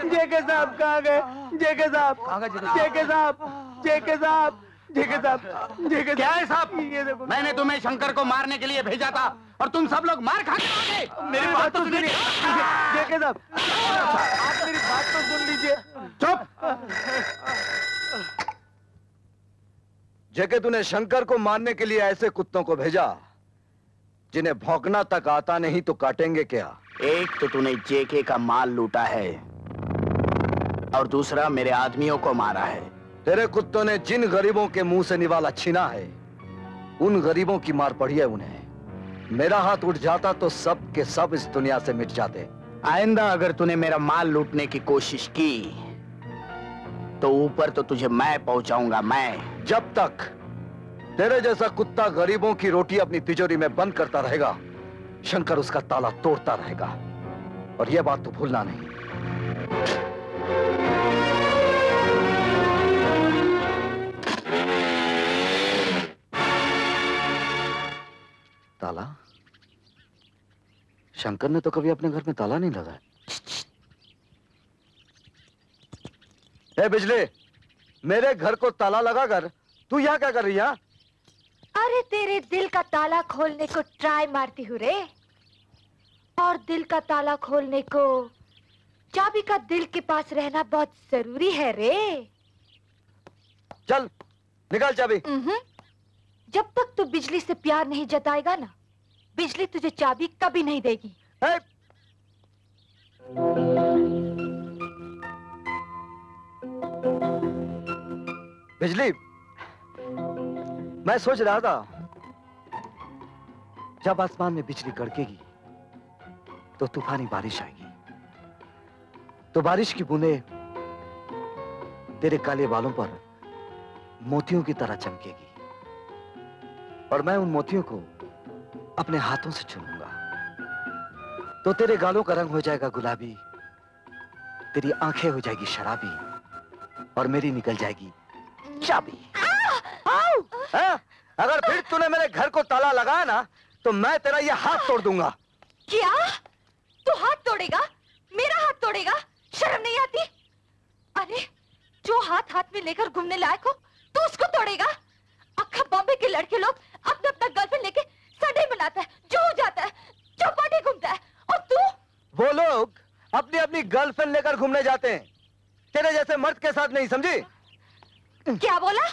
जेके साहब कहाँ गए? जेके साहब, जेके साहब, जेके साहब, जेके साहब, जेके क्या है साहब? ये देखो, मैंने तुम्हें शंकर को मारने के लिए भेजा था और तुम सब लोग मार खा के आ गए। मेरी बात तो सुनिए जेके साहब, आप मेरी बात तो सुन लीजिए। चुप। जेके, तूने शंकर को मारने के लिए ऐसे कुत्तों को भेजा जिन्हें भौंकना तक आता नहीं तो काटेंगे क्या? एक तो तूने जेके का माल लूटा है और दूसरा मेरे आदमियों को मारा है। तेरे कुत्तों ने जिन गरीबों के मुंह से निवाला छीना है, उन गरीबों की मार पड़ी है उन्हें। मेरा हाथ उठ जाता तो सब के सब इस दुनिया से मिट जाते। आइंदा अगर तूने मेरा माल लूटने की कोशिश की तो ऊपर तो तुझे मैं पहुंचाऊंगा। मैं जब तक तेरे जैसा कुत्ता गरीबों की रोटी अपनी तिजोरी में बंद करता रहेगा, शंकर उसका ताला तोड़ता रहेगा। और यह बात तो भूलना नहीं। ताला? शंकर ने तो कभी अपने घर में ताला नहीं लगाया। ए बिजली, मेरे घर को ताला लगाकर तू यहाँ क्या कर रही है? अरे तेरे दिल का ताला खोलने को ट्राई मारती हूँ रे। और दिल का ताला खोलने को चाबी का दिल के पास रहना बहुत जरूरी है रे। चल निकाल चाबी। जब तक तू बिजली से प्यार नहीं जताएगा ना, बिजली तुझे चाबी कभी नहीं देगी। बिजली, मैं सोच रहा था जब आसमान में बिजली कड़केगी तो तूफानी बारिश आएगी, तो बारिश की बूंदें तेरे काले बालों पर मोतियों की तरह चमकेगी और मैं उन मोतियों को अपने हाथों से चूमूंगा तो तेरे गालों का रंग हो जाएगा गुलाबी, तेरी आंखें हो जाएगी शराबी और मेरी निकल जाएगी चाबी। अगर फिर तूने मेरे घर को ताला लगाया ना तो मैं तेरा ये हाथ तोड़ दूंगा। क्या? तू हाथ तोड़ेगा? मेरा हाथ तोड़ेगा? शर्म नहीं आती? अरे जो हाथ हाथ में लेकर घूमने लायक हो तू उसको तोड़ेगा? अक्खा बॉम्बे के लड़के लोग अपना अपना गर्लफ्रेंड लेके संडे मनाता है, जो जाता है, चौपाटी घूमता है, और तू? वो लोग अपनी अपनी गर्लफ्रेंड लेकर घूमने जाते हैं, तेरे जैसे मर्द के साथ नहीं, समझी? क्या बोला?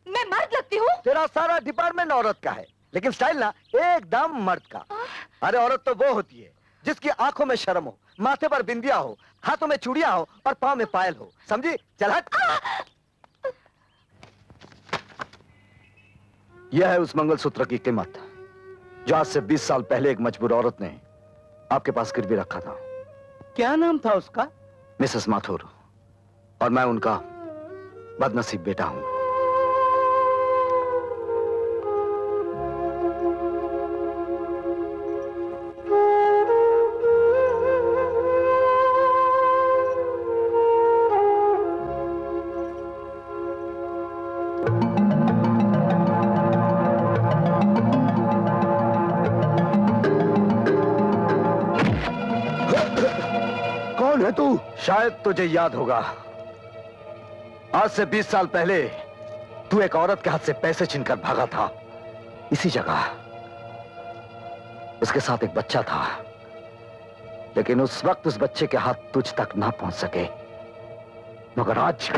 मैं मर्द लगती हूँ? तेरा सारा डिपार्टमेंट औरत का है, लेकिन स्टाइल ना एकदम मर्द का। अरे औरत तो वो होती है जिसकी आंखों में शर्म हो, माथे पर बिंदिया हो, हाथों में चूड़ियां हो और पांव में पायल हो, समझी? चल हट। यह है उस मंगलसूत्र की कीमत जो आज से 20 साल पहले एक मजबूर औरत ने आपके पास गिरवी रखा था। क्या नाम था उसका? मिसेस माथुर, और मैं उनका बदनसीब बेटा हूं। शायद तुझे याद होगा, आज से 20 साल पहले तू एक औरत के हाथ से पैसे छीनकर भागा था। इसी जगह उसके साथ एक बच्चा था, लेकिन उस वक्त उस बच्चे के हाथ तुझ तक ना पहुंच सके, मगर आज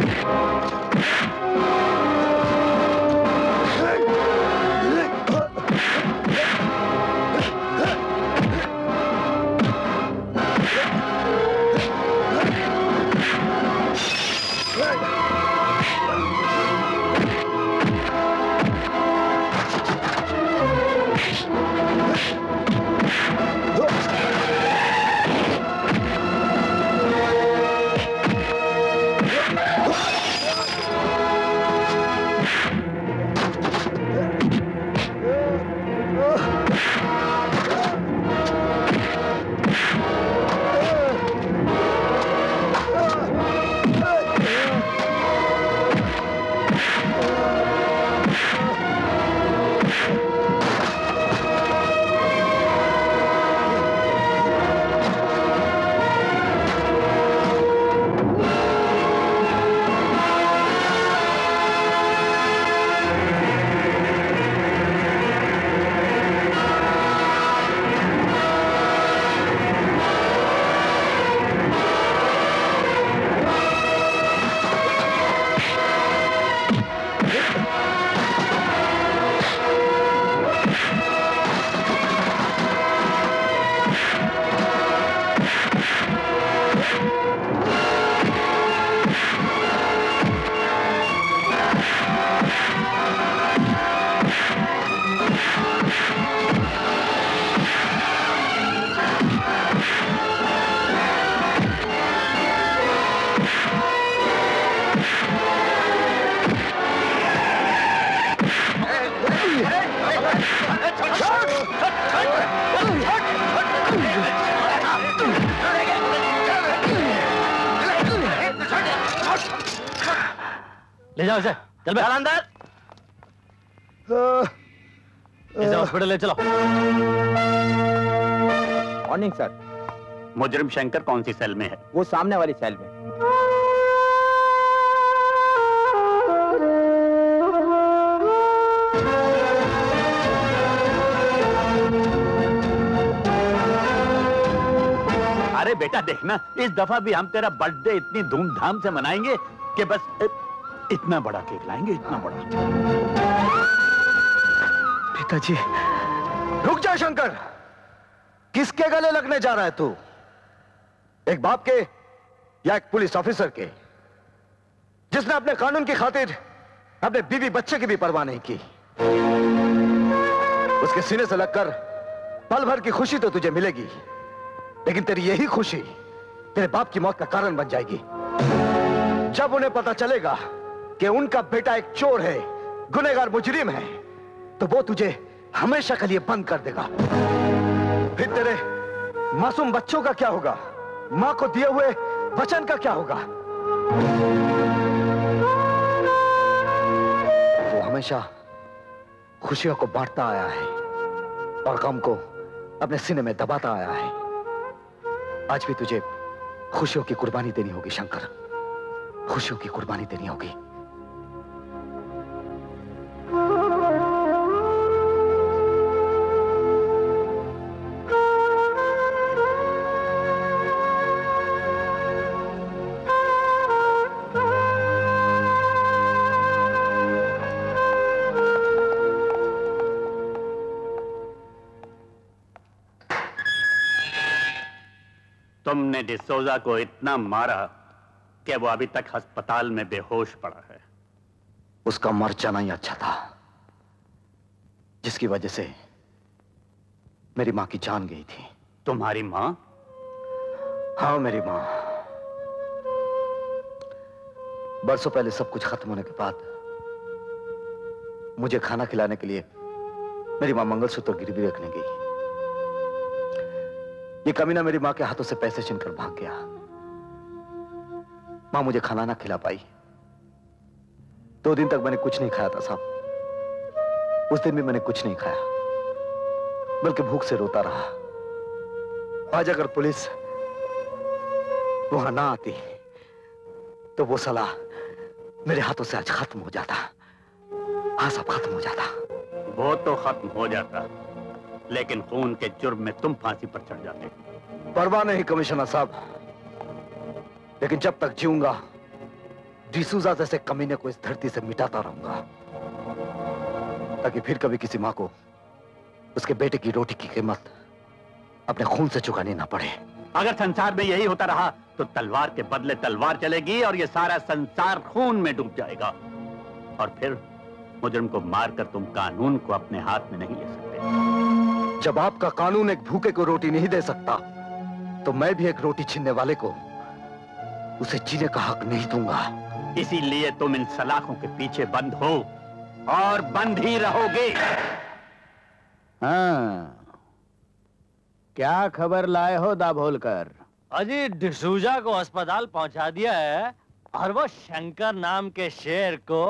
ले जाओ इसे, चल बे। अंदर। इसे हॉस्पिटल ले चलो। Morning sir. मुजरिम शंकर कौन सी सेल में है? वो सामने वाली सेल में। अरे बेटा देखना, इस दफा भी हम तेरा बर्थडे इतनी धूमधाम से मनाएंगे कि बस इतना बड़ा केक लाएंगे, इतना बड़ा। पिताजी, रुक जा शंकर। किसके गले लगने जा रहा है तू? एक बाप के या एक पुलिस ऑफिसर के, जिसने अपने कानून की खातिर अपने बीवी बच्चे की भी परवाह नहीं की। उसके सीने से लगकर पल भर की खुशी तो तुझे मिलेगी, लेकिन तेरी यही खुशी तेरे बाप की मौत का कारण बन जाएगी। जब उन्हें पता चलेगा कि उनका बेटा एक चोर है, गुनहगार मुजरिम है, तो वो तुझे हमेशा के लिए बंद कर देगा। फिर तेरे मासूम बच्चों का क्या होगा? मां को दिए हुए वचन का क्या होगा? वो हमेशा खुशियों को बांटता आया है और गम को अपने सीने में दबाता आया है। आज भी तुझे खुशियों की कुर्बानी देनी होगी शंकर, खुशियों की कुर्बानी देनी होगी। तुमने डिसोजा को इतना मारा कि वो अभी तक अस्पताल में बेहोश पड़ा है। उसका मर जाना ही अच्छा था, जिसकी वजह से मेरी मां की जान गई थी। तुम्हारी मां? हाँ, मेरी मां। बरसों पहले सब कुछ खत्म होने के बाद मुझे खाना खिलाने के लिए मेरी मां मंगलसूत्र गिरवी रखने गई। ये कमीना मेरी मां के हाथों से पैसे छीनकर भाग गया। मां मुझे खाना ना खिला पाई। 2 दिन तक मैंने कुछ नहीं खाया था साहब। उस दिन भी मैंने कुछ नहीं खाया, बल्कि भूख से रोता रहा। आज अगर पुलिस वहां ना आती तो वो सलाह मेरे हाथों से आज खत्म हो जाता। हाँ, सब खत्म हो जाता। वो तो खत्म हो जाता, लेकिन खून के जुर्म में तुम फांसी पर चढ़ जाते। परवाह नहीं कमिश्नर साहब, लेकिन जब तक जीऊंगा डिसूजा जैसे कमीने को इस धरती से मिटाता रहूंगा, ताकि फिर कभी किसी मां को उसके बेटे की रोटी की कीमत अपने खून से चुकानी ना पड़े। अगर संसार में यही होता रहा तो तलवार के बदले तलवार चलेगी और ये सारा संसार खून में डूब जाएगा। और फिर मुजरिम को मारकर तुम कानून को अपने हाथ में नहीं ले सकते। जब आपका कानून एक भूखे को रोटी नहीं दे सकता, तो मैं भी एक रोटी छीनने वाले को उसे जीने का हक नहीं दूंगा। इसीलिए तुम इन सलाखों के पीछे बंद हो और बंद ही रहोगे। हाँ, क्या खबर लाए हो दाभोलकर? अजी डिसूजा को अस्पताल पहुंचा दिया है और वो शंकर नाम के शेर को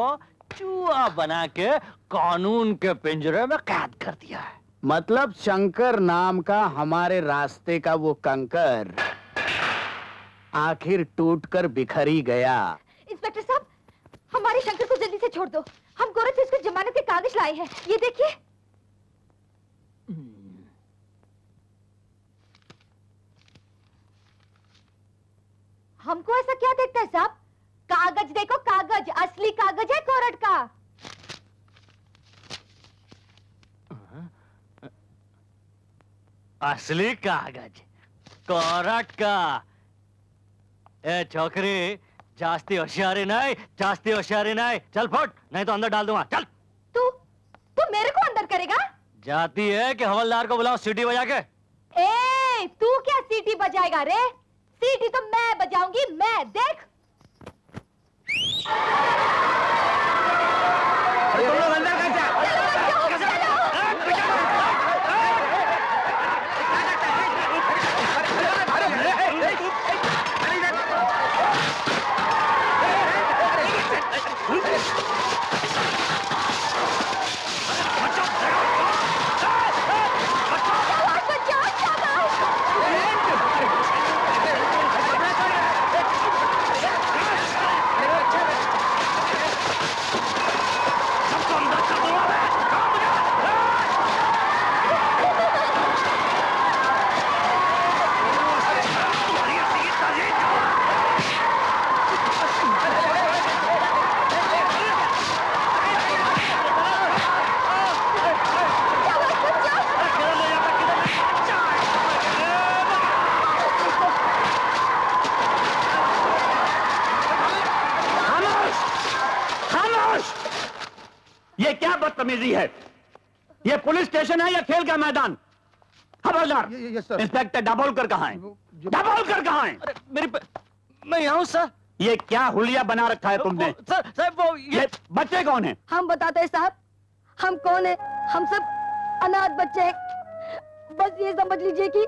चूहा बना के कानून के पिंजरे में कैद कर दिया है। मतलब शंकर नाम का हमारे रास्ते का वो कंकर आखिर टूटकर बिखर ही गया। इंस्पेक्टर साहब, हमारे शंकर को जल्दी से छोड़ दो। हम गोरख से उसके जमानत के कागज लाए हैं, ये देखिए। हमको ऐसा क्या देखता है साहब? कागज देखो, कागज, असली कागज है कोर्ट का। असली कागज कोर्ट का। ए छोकरी, जास्ती होशियारी नहीं, जास्ती होशियारी नहीं। चल फुट, नहीं तो अंदर डाल दूंगा। चल। तू मेरे को अंदर करेगा? जाती है कि हवलदार को बुलाओ सीटी बजा के। ए, तू क्या सीटी बजाएगा रे? सीटी तो मैं बजाऊंगी, मैं। देख। तुम लोग अंदर कैसे? शाबाश! ये क्या बदतमीजी है? ये पुलिस स्टेशन है या खेल का मैदान? खबरदार! इंस्पेक्टर दाभोलकर कहाँ है? दाभोलकर कहाँ है? मैं यहाँ हूँ सर। ये क्या हुलिया बना रखा है तुमने? सर वो ये बच्चे कौन हैं? हम बताते हैं साहब, हम कौन है? हम सब अनाथ बच्चे हैं। बस ये समझ लीजिए कि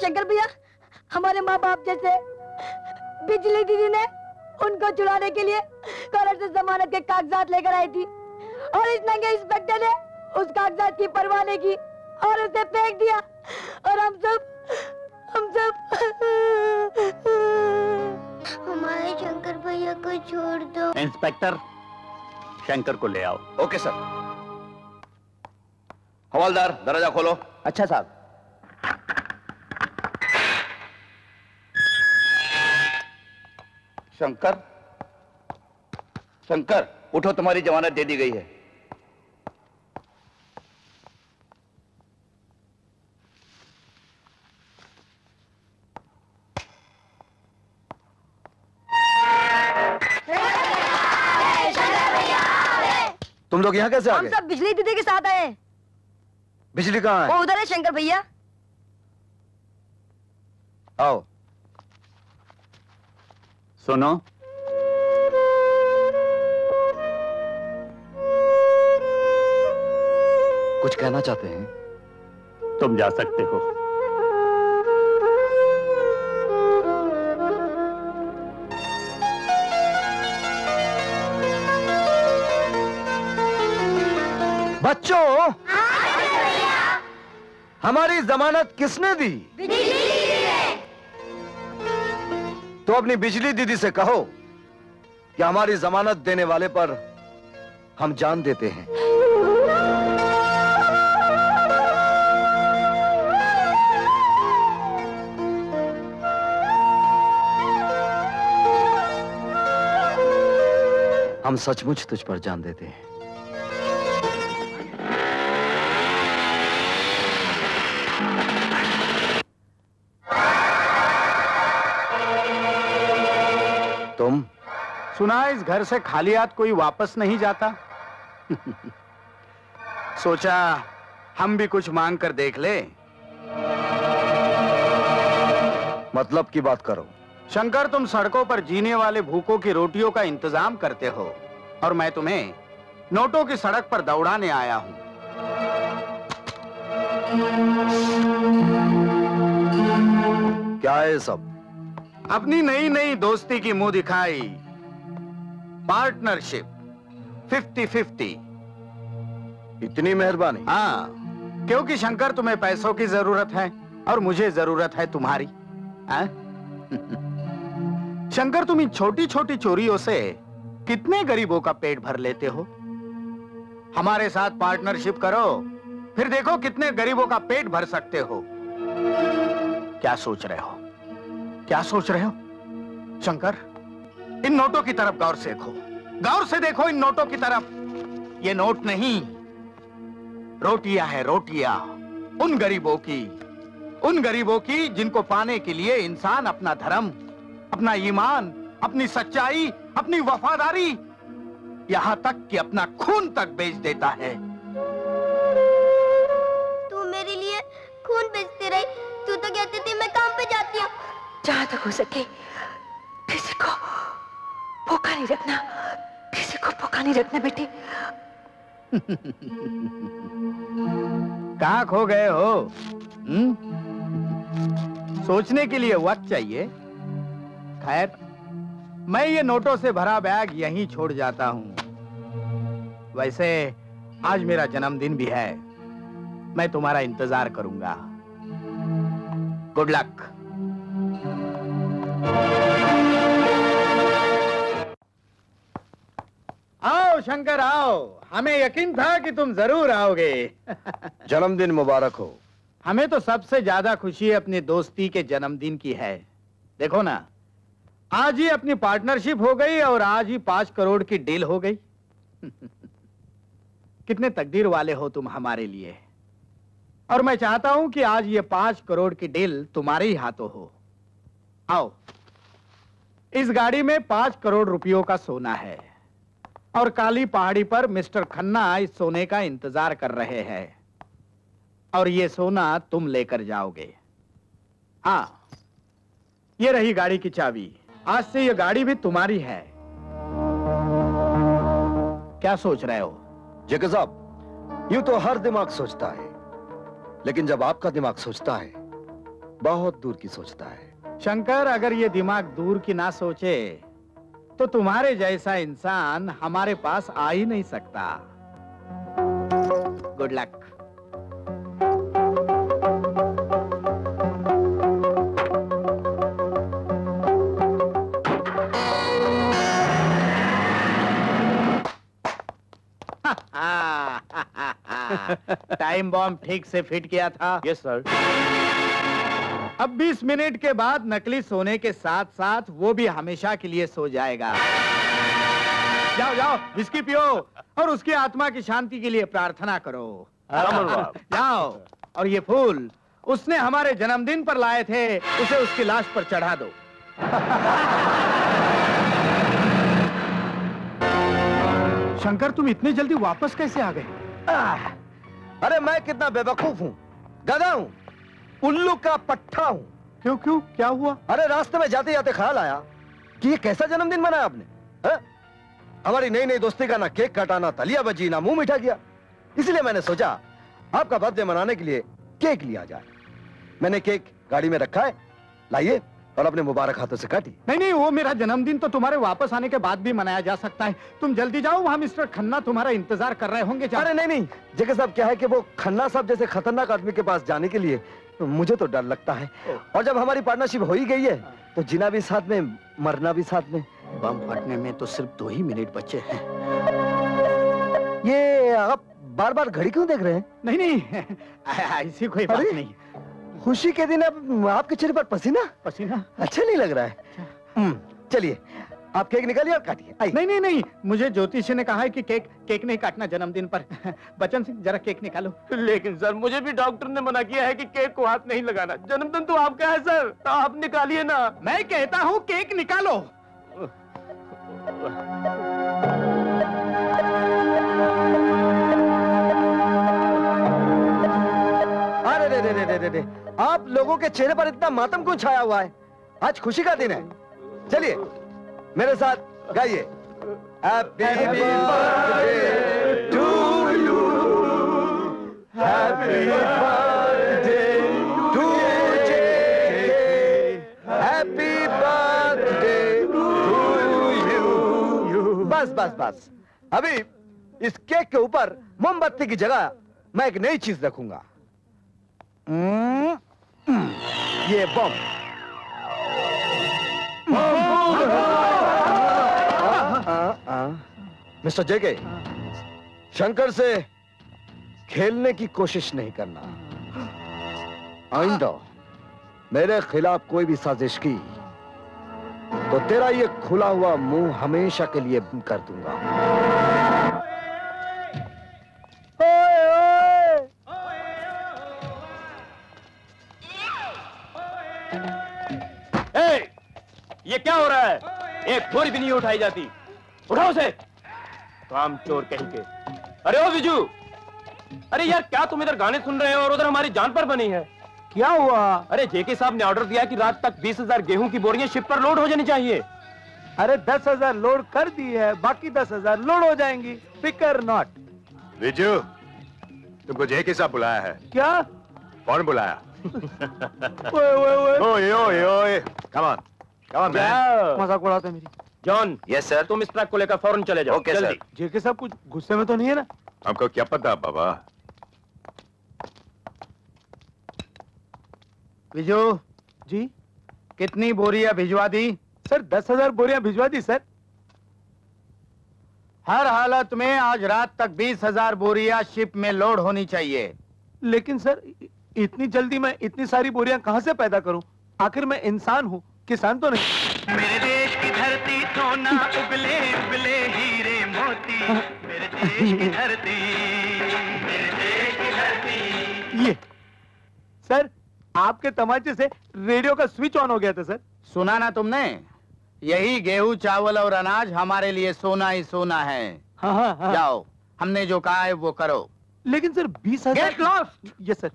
शंकर भैया हमारे माँ बाप जैसे। बिजली दीदी ने उनको छुड़ाने के लिए कोर्ट से जमानत के कागजात लेकर आई थी और इस नंगे इंस्पेक्टर ने उस कागजात की परवाह नहीं की और उसे फेंक दिया। और हम सब हमारे शंकर भैया को छोड़ दो। इंस्पेक्टर, शंकर को ले आओ। Okay sir. हवलदार, दरवाजा खोलो। अच्छा साहब। शंकर, शंकर उठो, तुम्हारी जमानत दे दी गई है। तुम लोग यहाँ कैसे आ हम गए? सब बिजली दीदी के साथ आए हैं। बिजली कहाँ वो है? उधर है शंकर भैया। आओ। सुनो, कुछ कहना चाहते हैं? तुम जा सकते हो। बच्चों, हमारी जमानत किसने दी? तो अपनी बिजली दीदी से कहो कि हमारी जमानत देने वाले पर हम जान देते हैं। हम सचमुच तुझ पर जान देते हैं। तुम? सुना इस घर से खाली हाथ कोई वापस नहीं जाता। सोचा हम भी कुछ मांग कर देख ले। मतलब की बात करो। शंकर, तुम सड़कों पर जीने वाले भूखों की रोटियों का इंतजाम करते हो और मैं तुम्हें नोटों की सड़क पर दौड़ाने आया हूं। क्या है सब? अपनी नई नई दोस्ती की मुंह दिखाई, पार्टनरशिप 50-50। इतनी मेहरबानी। हाँ, क्योंकि शंकर तुम्हें पैसों की जरूरत है और मुझे जरूरत है तुम्हारी। शंकर, तुम इन छोटी छोटी चोरियों से कितने गरीबों का पेट भर लेते हो। हमारे साथ पार्टनरशिप करो, फिर देखो कितने गरीबों का पेट भर सकते हो। क्या सोच रहे हो? क्या सोच रहे हो? शंकर, इन नोटों की तरफ गौर से देखो, गौर से देखो इन नोटों की तरफ। ये नोट नहीं, रोटियां है, रोटियां। उन गरीबों की जिनको पाने के लिए इंसान अपना धर्म, अपना ईमान, अपनी सच्चाई, अपनी वफादारी, यहां तक कि अपना खून तक बेच देता है। तू मेरे लिए खून बेचती रही। तू तो कहती थी मैं काम पे जाती हूँ। जहां तक हो सके किसी को भूखा नहीं रखना, किसी को भूखा नहीं रखना बेटी। कहां खो गए हो? सोचने के लिए वक्त चाहिए। खैर, मैं ये नोटों से भरा बैग यहीं छोड़ जाता हूं। वैसे आज मेरा जन्मदिन भी है, मैं तुम्हारा इंतजार करूंगा। Good luck. आओ शंकर, आओ। हमें यकीन था कि तुम जरूर आओगे। जन्मदिन मुबारक हो। हमें तो सबसे ज्यादा खुशी अपनी दोस्ती के जन्मदिन की है। देखो ना, आज ही अपनी पार्टनरशिप हो गई और आज ही 5 करोड़ की डील हो गई। कितने तकदीर वाले हो तुम हमारे लिए। और मैं चाहता हूं कि आज ये 5 करोड़ की डील तुम्हारे ही हाथों हो। आओ, इस गाड़ी में 5 करोड़ रुपयों का सोना है। और काली पहाड़ी पर मिस्टर खन्ना इस सोने का इंतजार कर रहे हैं और ये सोना तुम लेकर जाओगे। हाँ, ये रही गाड़ी की चाबी। आज से ये गाड़ी भी तुम्हारी है। क्या सोच रहे हो? जेके साहब, यूं तो हर दिमाग सोचता है, लेकिन जब आपका दिमाग सोचता है, बहुत दूर की सोचता है। शंकर, अगर ये दिमाग दूर की ना सोचे तो तुम्हारे जैसा इंसान हमारे पास आ ही नहीं सकता। Good luck. टाइम बॉम्ब ठीक से फिट किया था? Yes sir. अब 20 मिनट के बाद नकली सोने के साथ साथ वो भी हमेशा के लिए सो जाएगा। जाओ जाओ, विस्की पियो और उसकी आत्मा की शांति के लिए प्रार्थना करो। जाओ, और ये फूल उसने हमारे जन्मदिन पर लाए थे, उसे उसकी लाश पर चढ़ा दो। शंकर, तुम इतनी जल्दी वापस कैसे आ गए? अरे मैं कितना बेवकूफ हूँ, गधा हूँ, उल्लू का पट्टा हूँ। क्यों क्यों, क्या हुआ? अरे रास्ते में जाते जाते ख्याल आया कि ये कैसा जन्मदिन मनाया आपने। हमारी नई नई दोस्ती का ना केक काटा, ना तलिया बजी, ना मुंह मीठा किया। इसलिए मैंने सोचा आपका बर्थडे मनाने के लिए केक लिया जाए। मैंने केक गाड़ी में रखा है, लाइए, और अपने मुबारक हाथों से काटी। नहीं नहीं, वो मेरा जन्मदिन तो तुम्हारे वापस आने के बाद भी मनाया जा सकता है। तुम जल्दी जाओ, वहाँ मिस्टर खन्ना तुम्हारा इंतजार कर रहे होंगे। अरे नहीं नहीं जेके साहब, क्या है कि वो खन्ना साहब जैसे खतरनाक आदमी के पास जाने के लिए मुझे तो डर लगता है। और जब हमारी पार्टनरशिप हो ही गई है तो जीना भी साथ में, मरना भी साथ में। बम फटने में तो सिर्फ 2 ही मिनट बचे हैं। ये आप बार बार घड़ी क्यों देख रहे हैं? नहीं नहीं, ऐसी कोई बात नहीं। खुशी के दिन अब आपके चेहरे पर पसीना पसीना अच्छा नहीं लग रहा है। चलिए, आप केक निकालिए और काटिए। नहीं नहीं नहीं, मुझे ज्योतिषी ने कहा है कि केक नहीं काटना जन्मदिन पर। बच्चन सिंह, जरा केक निकालो। लेकिन सर, मुझे भी डॉक्टर ने मना किया है कि केक को हाथ नहीं लगाना। जन्मदिन तो आपका है सर, तो आप निकालिए ना। मैं कहता हूँ केक निकालो। अरे रे रे रे, आप लोगों के चेहरे पर इतना मातम क्यों छाया हुआ है? आज खुशी का दिन है। चलिए मेरे साथ गाइए। Happy birthday to you, happy birthday to JK, happy birthday to you. बस बस बस, अभी इस केक के ऊपर मोमबत्ती की जगह मैं एक नई चीज रखूंगा। ये बम। मिस्टर जेके, शंकर से खेलने की कोशिश नहीं करना। आइंदा मेरे खिलाफ कोई भी साजिश की तो तेरा ये खुला हुआ मुंह हमेशा के लिए बंद कर दूंगा। ये क्या हो रहा है? एक बोरी भी नहीं उठाई जाती। उठाओ उसे, काम चोर कहीं के। अरे ओ विजू, अरे यार, क्या तुम इधर गाने सुन रहे हो और उधर हमारी जान पर बनी है? क्या हुआ? अरे जेके साहब ने ऑर्डर दिया कि रात तक 20,000 गेहूं की बोरियां शिप पर लोड हो जानी चाहिए। अरे 10,000 लोड कर दी है, बाकी 10,000 लोड हो जाएंगी। फिकर नॉट। विजू, तुमको जेके साहब बुलाया है। क्या? कौन बुलाया? ओए ओए ओए, कम ऑन मजाक उड़ाते मेरी। जॉन। Yes sir. तुम इस ट्रक को लेकर फौरन चले जाओ। Okay sir. जेके साहब कुछ गुस्से में तो नहीं है ना? हमको क्या पता बाबा। विजू जी, कितनी बोरियां भिजवा दी? सर 10,000 बोरियां भिजवा दी सर। हर हालत में आज रात तक 20,000 बोरियां शिप में लोड होनी चाहिए। लेकिन सर, इतनी जल्दी मैं इतनी सारी बोरियां कहां से पैदा करूं? आखिर मैं इंसान हूं, किसान तो नहीं। मेरे देश की धरती सोना उगले उगले हीरे मोती, मेरे देश की धरती, मेरे देश की धरती। ये सर, आपके तमाचे से रेडियो का स्विच ऑन हो गया था सर। सुना ना तुमने? यही गेहूं चावल और अनाज हमारे लिए सोना ही सोना है। हाँ। जाओ, हमने जो कहा है वो करो। लेकिन sir 20,000। Get lost. Yes sir.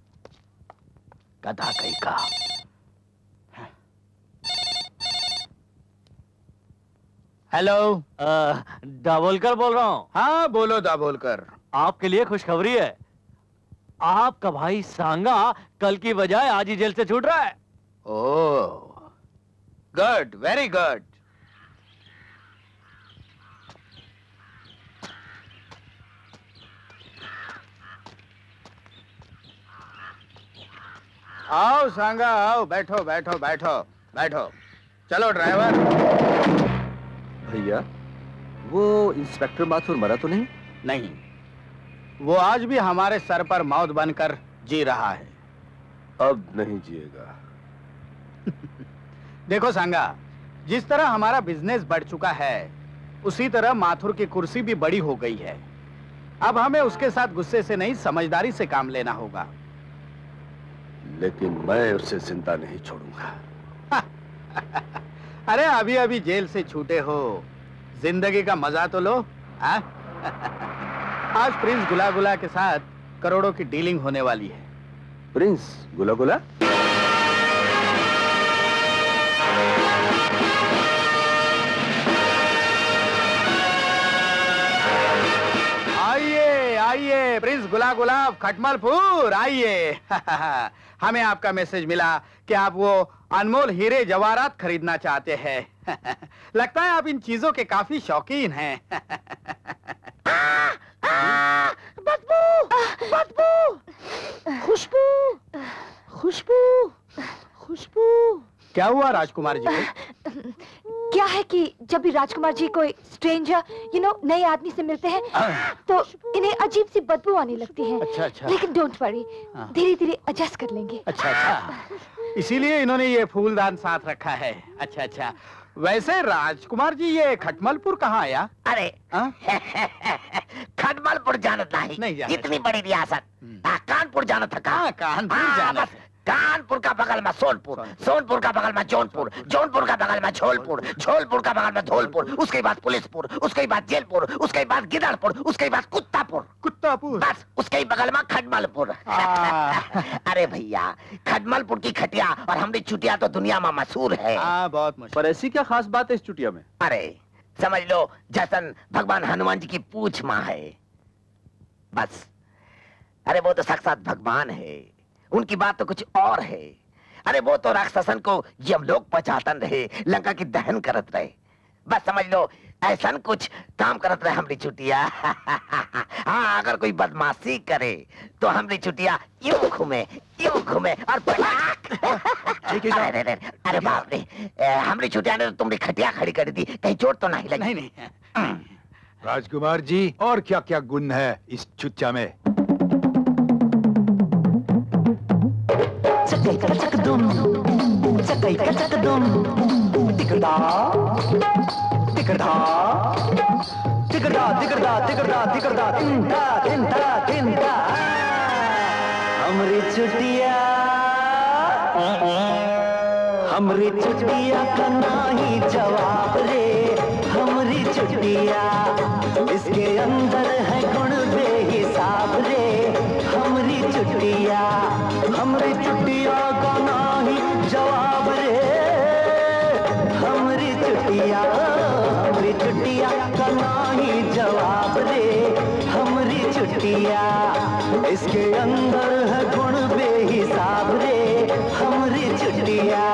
गधा कहीं का। हेलो, दाभोलकर बोल रहा हूँ। हाँ बोलो दाभोलकर। आपके लिए खुशखबरी है। आपका भाई सांगा कल की बजाय आज ही जेल से छूट रहा है। ओह, गुड, वेरी गुड। आओ सांगा, आओ, बैठो बैठो बैठो बैठो। चलो ड्राइवर। भैया, वो इंस्पेक्टर माथुर मरा तो नहीं? नहीं, वो आज भी हमारे सर पर मौत बनकर जी रहा है। अब नहीं जिएगा। देखो सांगा, जिस तरह हमारा बिजनेस बढ़ चुका है उसी तरह माथुर की कुर्सी भी बड़ी हो गई है। अब हमें उसके साथ गुस्से से नहीं, समझदारी से काम लेना होगा। लेकिन मैं उसे जिंदा नहीं छोड़ूंगा। अरे अभी अभी जेल से छूटे हो, जिंदगी का मजा तो लो। आज प्रिंस गुला गुला के साथ करोड़ों की डीलिंग होने वाली है। प्रिंस गुला गुला? आइए आइए प्रिंस गुला गुलाब खटमलपुर, आइए। हमें आपका मैसेज मिला कि आप वो अनमोल हीरे जवाहरात खरीदना चाहते हैं। लगता है आप इन चीजों के काफी शौकीन हैं। बदबू, बदबू, खुशबू, खुशबू, खुशबू। क्या हुआ राजकुमार जी को? क्या है कि जब भी राजकुमार जी कोई स्ट्रेंजर नए आदमी से मिलते हैं तो इन्हें अजीब सी बदबू आने लगती है। अच्छा अच्छा। लेकिन डोंट वरी, धीरे धीरे एडजस्ट कर लेंगे। अच्छा अच्छा, इसीलिए इन्होंने ये फूलदान साथ रखा है। अच्छा अच्छा। वैसे राजकुमार जी ये खटमलपुर कहाँ आया? अरे खटमलपुर जाना नहीं इतनी बड़ी रियासत। कानपुर जाना था। कानपुर जाना था। कानपुर का बगल में सोनपुर, सोनपुर का बगल में जौनपुर, जौनपुर का बगल में झोलपुर, झोलपुर का बगल में धौलपुर, उसके बाद पुलिसपुर, उसके बाद जेलपुर, उसके बाद गिदड़पुर, उसके बाद कुत्तापुर, बस उसके बगल में खटमलपुर। अरे भैया, खटमलपुर की खटिया और हमारी चुटिया तो दुनिया में मशहूर है। बहुत मशहूर। पर ऐसी क्या खास बात है इस चुटिया में? अरे समझ लो जैसन भगवान हनुमान जी की पूंछ मां है, बस। अरे वो तो साक्षात भगवान है, उनकी बात तो कुछ और है। अरे वो तो राक्षसन को यमलोक पहुंचातन रहे, लंका की दहन करत रहे। बस समझ लो ऐसा कुछ काम करत रहे हमारी चुटिया। हाँ, अगर कोई बदमाशी करे तो हमारी चुटिया यूं घूमे और अरे बाप रे, हमारी चुटिया ने तो तुमने खटिया खड़ी कर दी, कहीं चोट तो नहीं लगी? नहीं। राजकुमार जी, और क्या क्या गुण है इस चुटिया में? चकई का चक दुम, चकई का चक दुम, टिकड़ा टिकड़ा टिकड़ा टिकड़ा टिकड़ा टिकड़ा तिंदा तिंदा तिंदा। हमरी चुटिया का नहीं जवाब रे, हमरी चुटिया इसके अंदर है गुण बेहिसाब रे। हमरी चुटिया का नहीं जवाब रे, हमरी चुटिया का नहीं जवाब रे। हमरी चुटिया इसके अंदर है गुण बेहिसाब रे, हमरी चुटिया।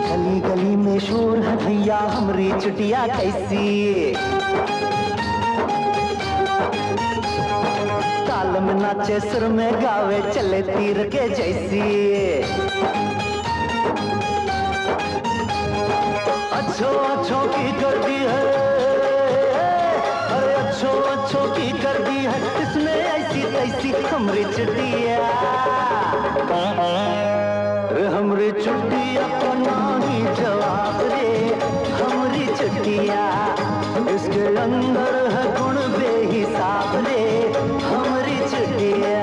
गली गली में शोर है भैया, हमरी चुटिया कैसी। ताल में नाचे, सुर में गावे, चले तीर के जैसी। अच्छो की कर दी है, अरे अच्छो की कर दी है, इसने ऐसी तैसी हमरी चुटिया। हमरी चुटिया का नाही जवाब रे, हमरी चुटिया इसके अंदर है गुण बेहिसाब रे, हमरी चुटिया।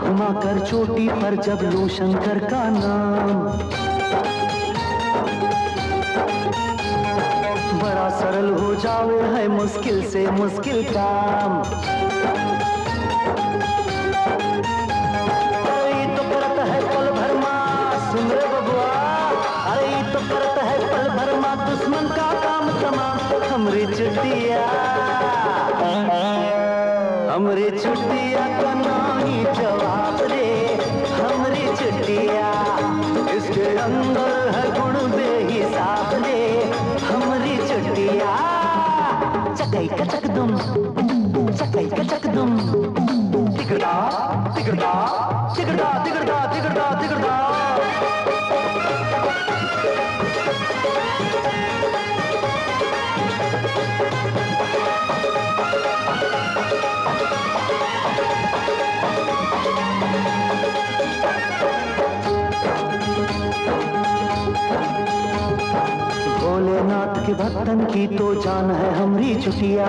घुमाकर चोटी पर जब लूं शंकर का नाम, बड़ा सरल हो जावे है मुश्किल से मुश्किल काम। अरे तो करता है पल भर माँ, सुन रे बबुआ, अरे तो करता है पल भर माँ दुश्मन का काम तमाम। हमरी चुटिया, हमरी चुटिया का नहीं जवाब रे, हमरी चुटिया इसके अंदर है गुण बेहिसाब रे, हमरी चुटिया। चकई का चकदुम, चकई का चकदुम, तिगड़ा तिगड़ा तिगड़ा तिगड़ा तिगड़ा तिगड़ा। भोलेनाथ के भक्तन की तो जान है हमरी चुटिया,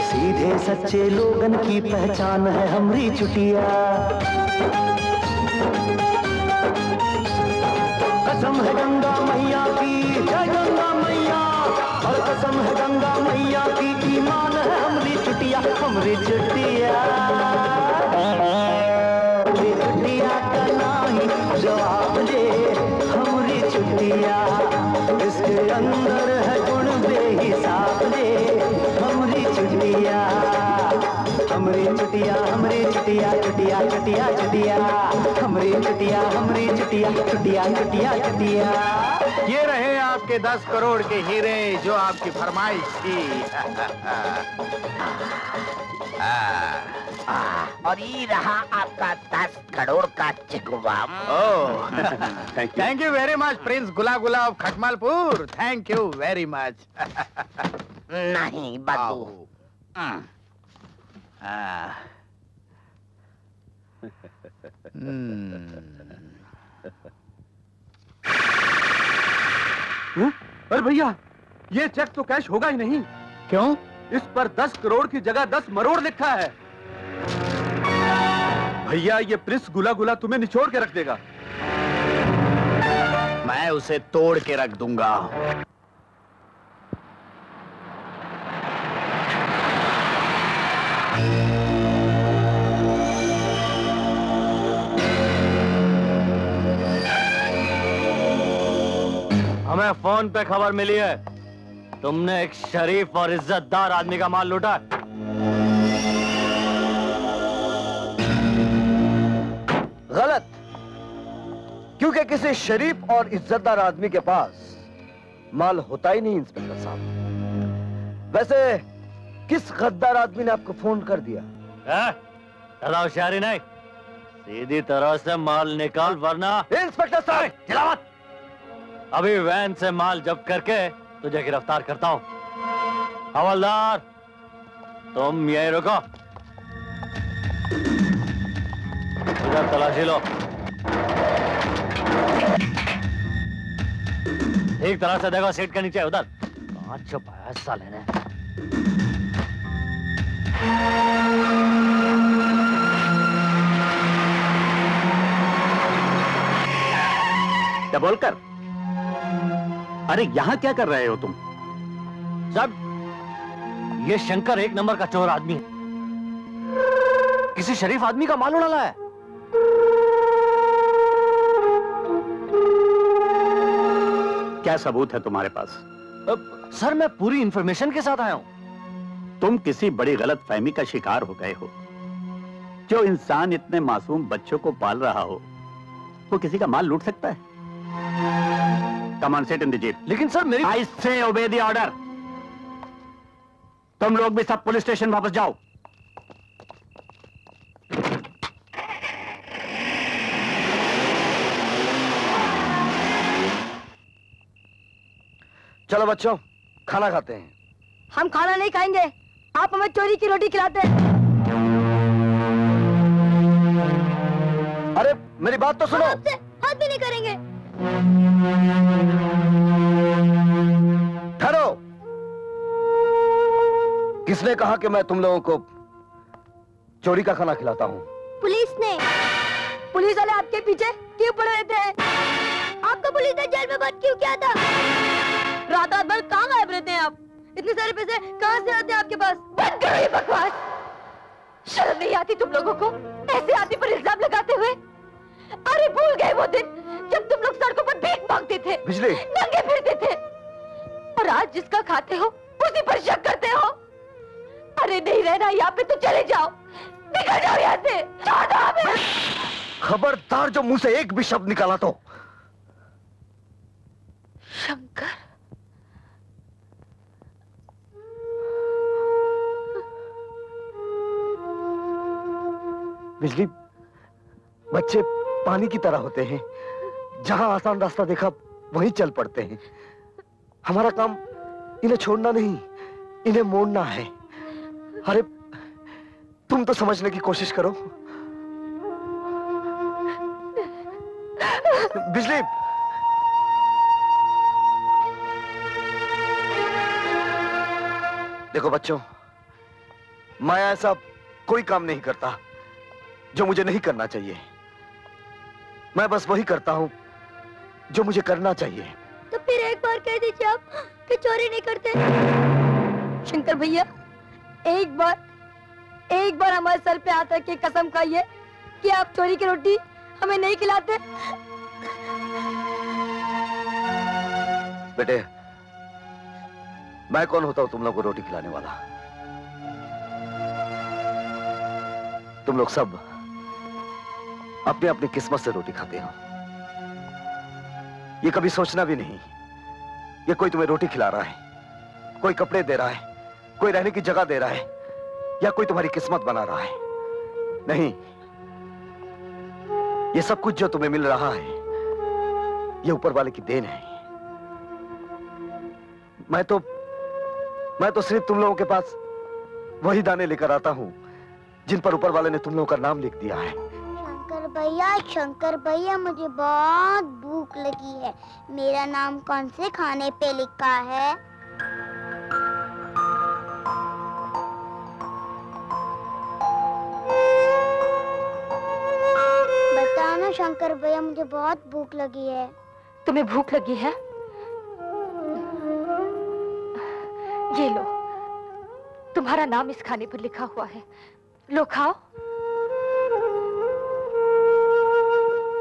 सीधे सच्चे लोगन की पहचान है हमरी चुटिया। कसम है गंगा मैया की, जय गंगा मैया, और कसम है गंगा मैया की, ईमान है हमरी चुटिया, हमरी चुटिया। चुटिया का नाही जवाब दे, हमरी चुटिया इसके अंदर है गुण बेहिसाब रे, हमरी चुटिया। हमरी चुटिया, हमरी चुटिया, चुटिया चुटिया चुटिया, हमरी चुटिया, हमरी चुटिया, चुटिया चुटिया चुटिया। ये रहे आपके 10 करोड़ के हीरे जो आपकी फरमाइश थी। और ये रहा आपका 10 करोड़ का चिकवा। Thank you very much prince Gula Gula of Khatmalpur, thank you very much. नहीं बदू। अरे भैया, ये चेक तो कैश होगा ही नहीं। क्यों? इस पर 10 करोड़ की जगह 10 मरोड़ लिखा है। भैया, ये प्रिंस गुला गुला तुम्हें निचोड़ के रख देगा। मैं उसे तोड़ के रख दूंगा। हमें फोन पे खबर मिली है, तुमने एक शरीफ और इज्जतदार आदमी का माल लूटा। गलत, क्योंकि किसी शरीफ और इज्जतदार आदमी के पास माल होता ही नहीं इंस्पेक्टर साहब। वैसे किस गद्दार आदमी ने आपको फोन कर दिया? ज्यादा होशियारी नहीं, सीधी तरह से माल निकाल वरना। इंस्पेक्टर साहब, चिल्ला मत। अभी वैन से माल जब्त करके तुझे गिरफ्तार करता हूं। हवलदार, तुम यहीं रुको, उधर तलाशी लो। ठीक तरह से देखो, सीट के नीचे उधर। कहां छुपाया साले ने? क्या बोलकर? अरे यहाँ क्या कर रहे हो तुम? सब ये शंकर एक नंबर का चोर आदमी है, किसी शरीफ आदमी का माल उड़ा है। क्या सबूत है तुम्हारे पास? सर, मैं पूरी इंफॉर्मेशन के साथ आया हूं। तुम किसी बड़ी गलतफहमी का शिकार हो गए हो। जो इंसान इतने मासूम बच्चों को पाल रहा हो, वो किसी का माल लूट सकता है? Come on, sit in the jeep. लेकिन सर मेरी आई से ओबे द ऑर्डर। तुम लोग भी सब पुलिस स्टेशन वापस जाओ। चलो बच्चों, खाना खाते हैं। हम खाना नहीं खाएंगे, आप हमें चोरी की रोटी खिलाते हैं। अरे मेरी बात तो सुनो। आपसे बात भी नहीं करेंगे। ठहरो। किसने कहा कि मैं तुम लोगों को चोरी का खाना खिलाता हूँ? पुलिस ने। पुलिस वाले आपके पीछे क्यों पड़े रहते हैं? आपका पुलिस ने जेल में बंद क्यों किया था? रात भर कहाँ गायब रहते हैं आप? इतने सारे पैसे कहाँ से आते हैं आपके पास? बंद करो ये बकवास। शर्म नहीं आती तुम लोगों को ऐसे आदमी पर इल्जाम लगाते हुए? अरे भूल गए वो दिन जब तुम लोग सड़कों पर भीख मांगते थे, बिजली, नंगे फिरते थे, और आज जिसका खाते हो उसी पर शक करते हो। अरे नहीं रहना यहाँ पे तो चले जाओ, निकल जाओ यहाँ से। छोड़ दो हमें। खबरदार जो मुंह से एक भी शब्द निकाला तो। शंकर, बिजली, बच्चे पानी की तरह होते हैं, जहां आसान रास्ता देखा वहीं चल पड़ते हैं। हमारा काम इन्हें छोड़ना नहीं, इन्हें मोड़ना है। अरे तुम तो समझने की कोशिश करो। बिजली, देखो बच्चों, मैं ऐसा कोई काम नहीं करता जो मुझे नहीं करना चाहिए। मैं बस वही करता हूं जो मुझे करना चाहिए। तो फिर एक बार कह दीजिए आप कि चोरी नहीं करते। शंकर भैया, एक बार हमारे सर पे हाथ रख के कसम खाइए कि आप चोरी की रोटी हमें नहीं खिलाते। बेटे, मैं कौन होता हूं तुम लोग को रोटी खिलाने वाला? तुम लोग सब अपने अपनी किस्मत से रोटी खाते हो। ये कभी सोचना भी नहीं ये कोई तुम्हें रोटी खिला रहा है, कोई कपड़े दे रहा है, कोई रहने की जगह दे रहा है, या कोई तुम्हारी किस्मत बना रहा है। नहीं, ये सब कुछ जो तुम्हें मिल रहा है ये ऊपर वाले की देन है। मैं तो सिर्फ तुम लोगों के पास वही दाने लेकर आता हूं जिन पर ऊपर वाले ने तुम लोगों का नाम लिख दिया है। शंकर भैया, मुझे बहुत भूख लगी है। मेरा नाम कौन से खाने पे लिखा है? बताओ ना शंकर भैया, मुझे बहुत भूख लगी है। तुम्हें भूख लगी है? ये लो, तुम्हारा नाम इस खाने पर लिखा हुआ है, लो खाओ।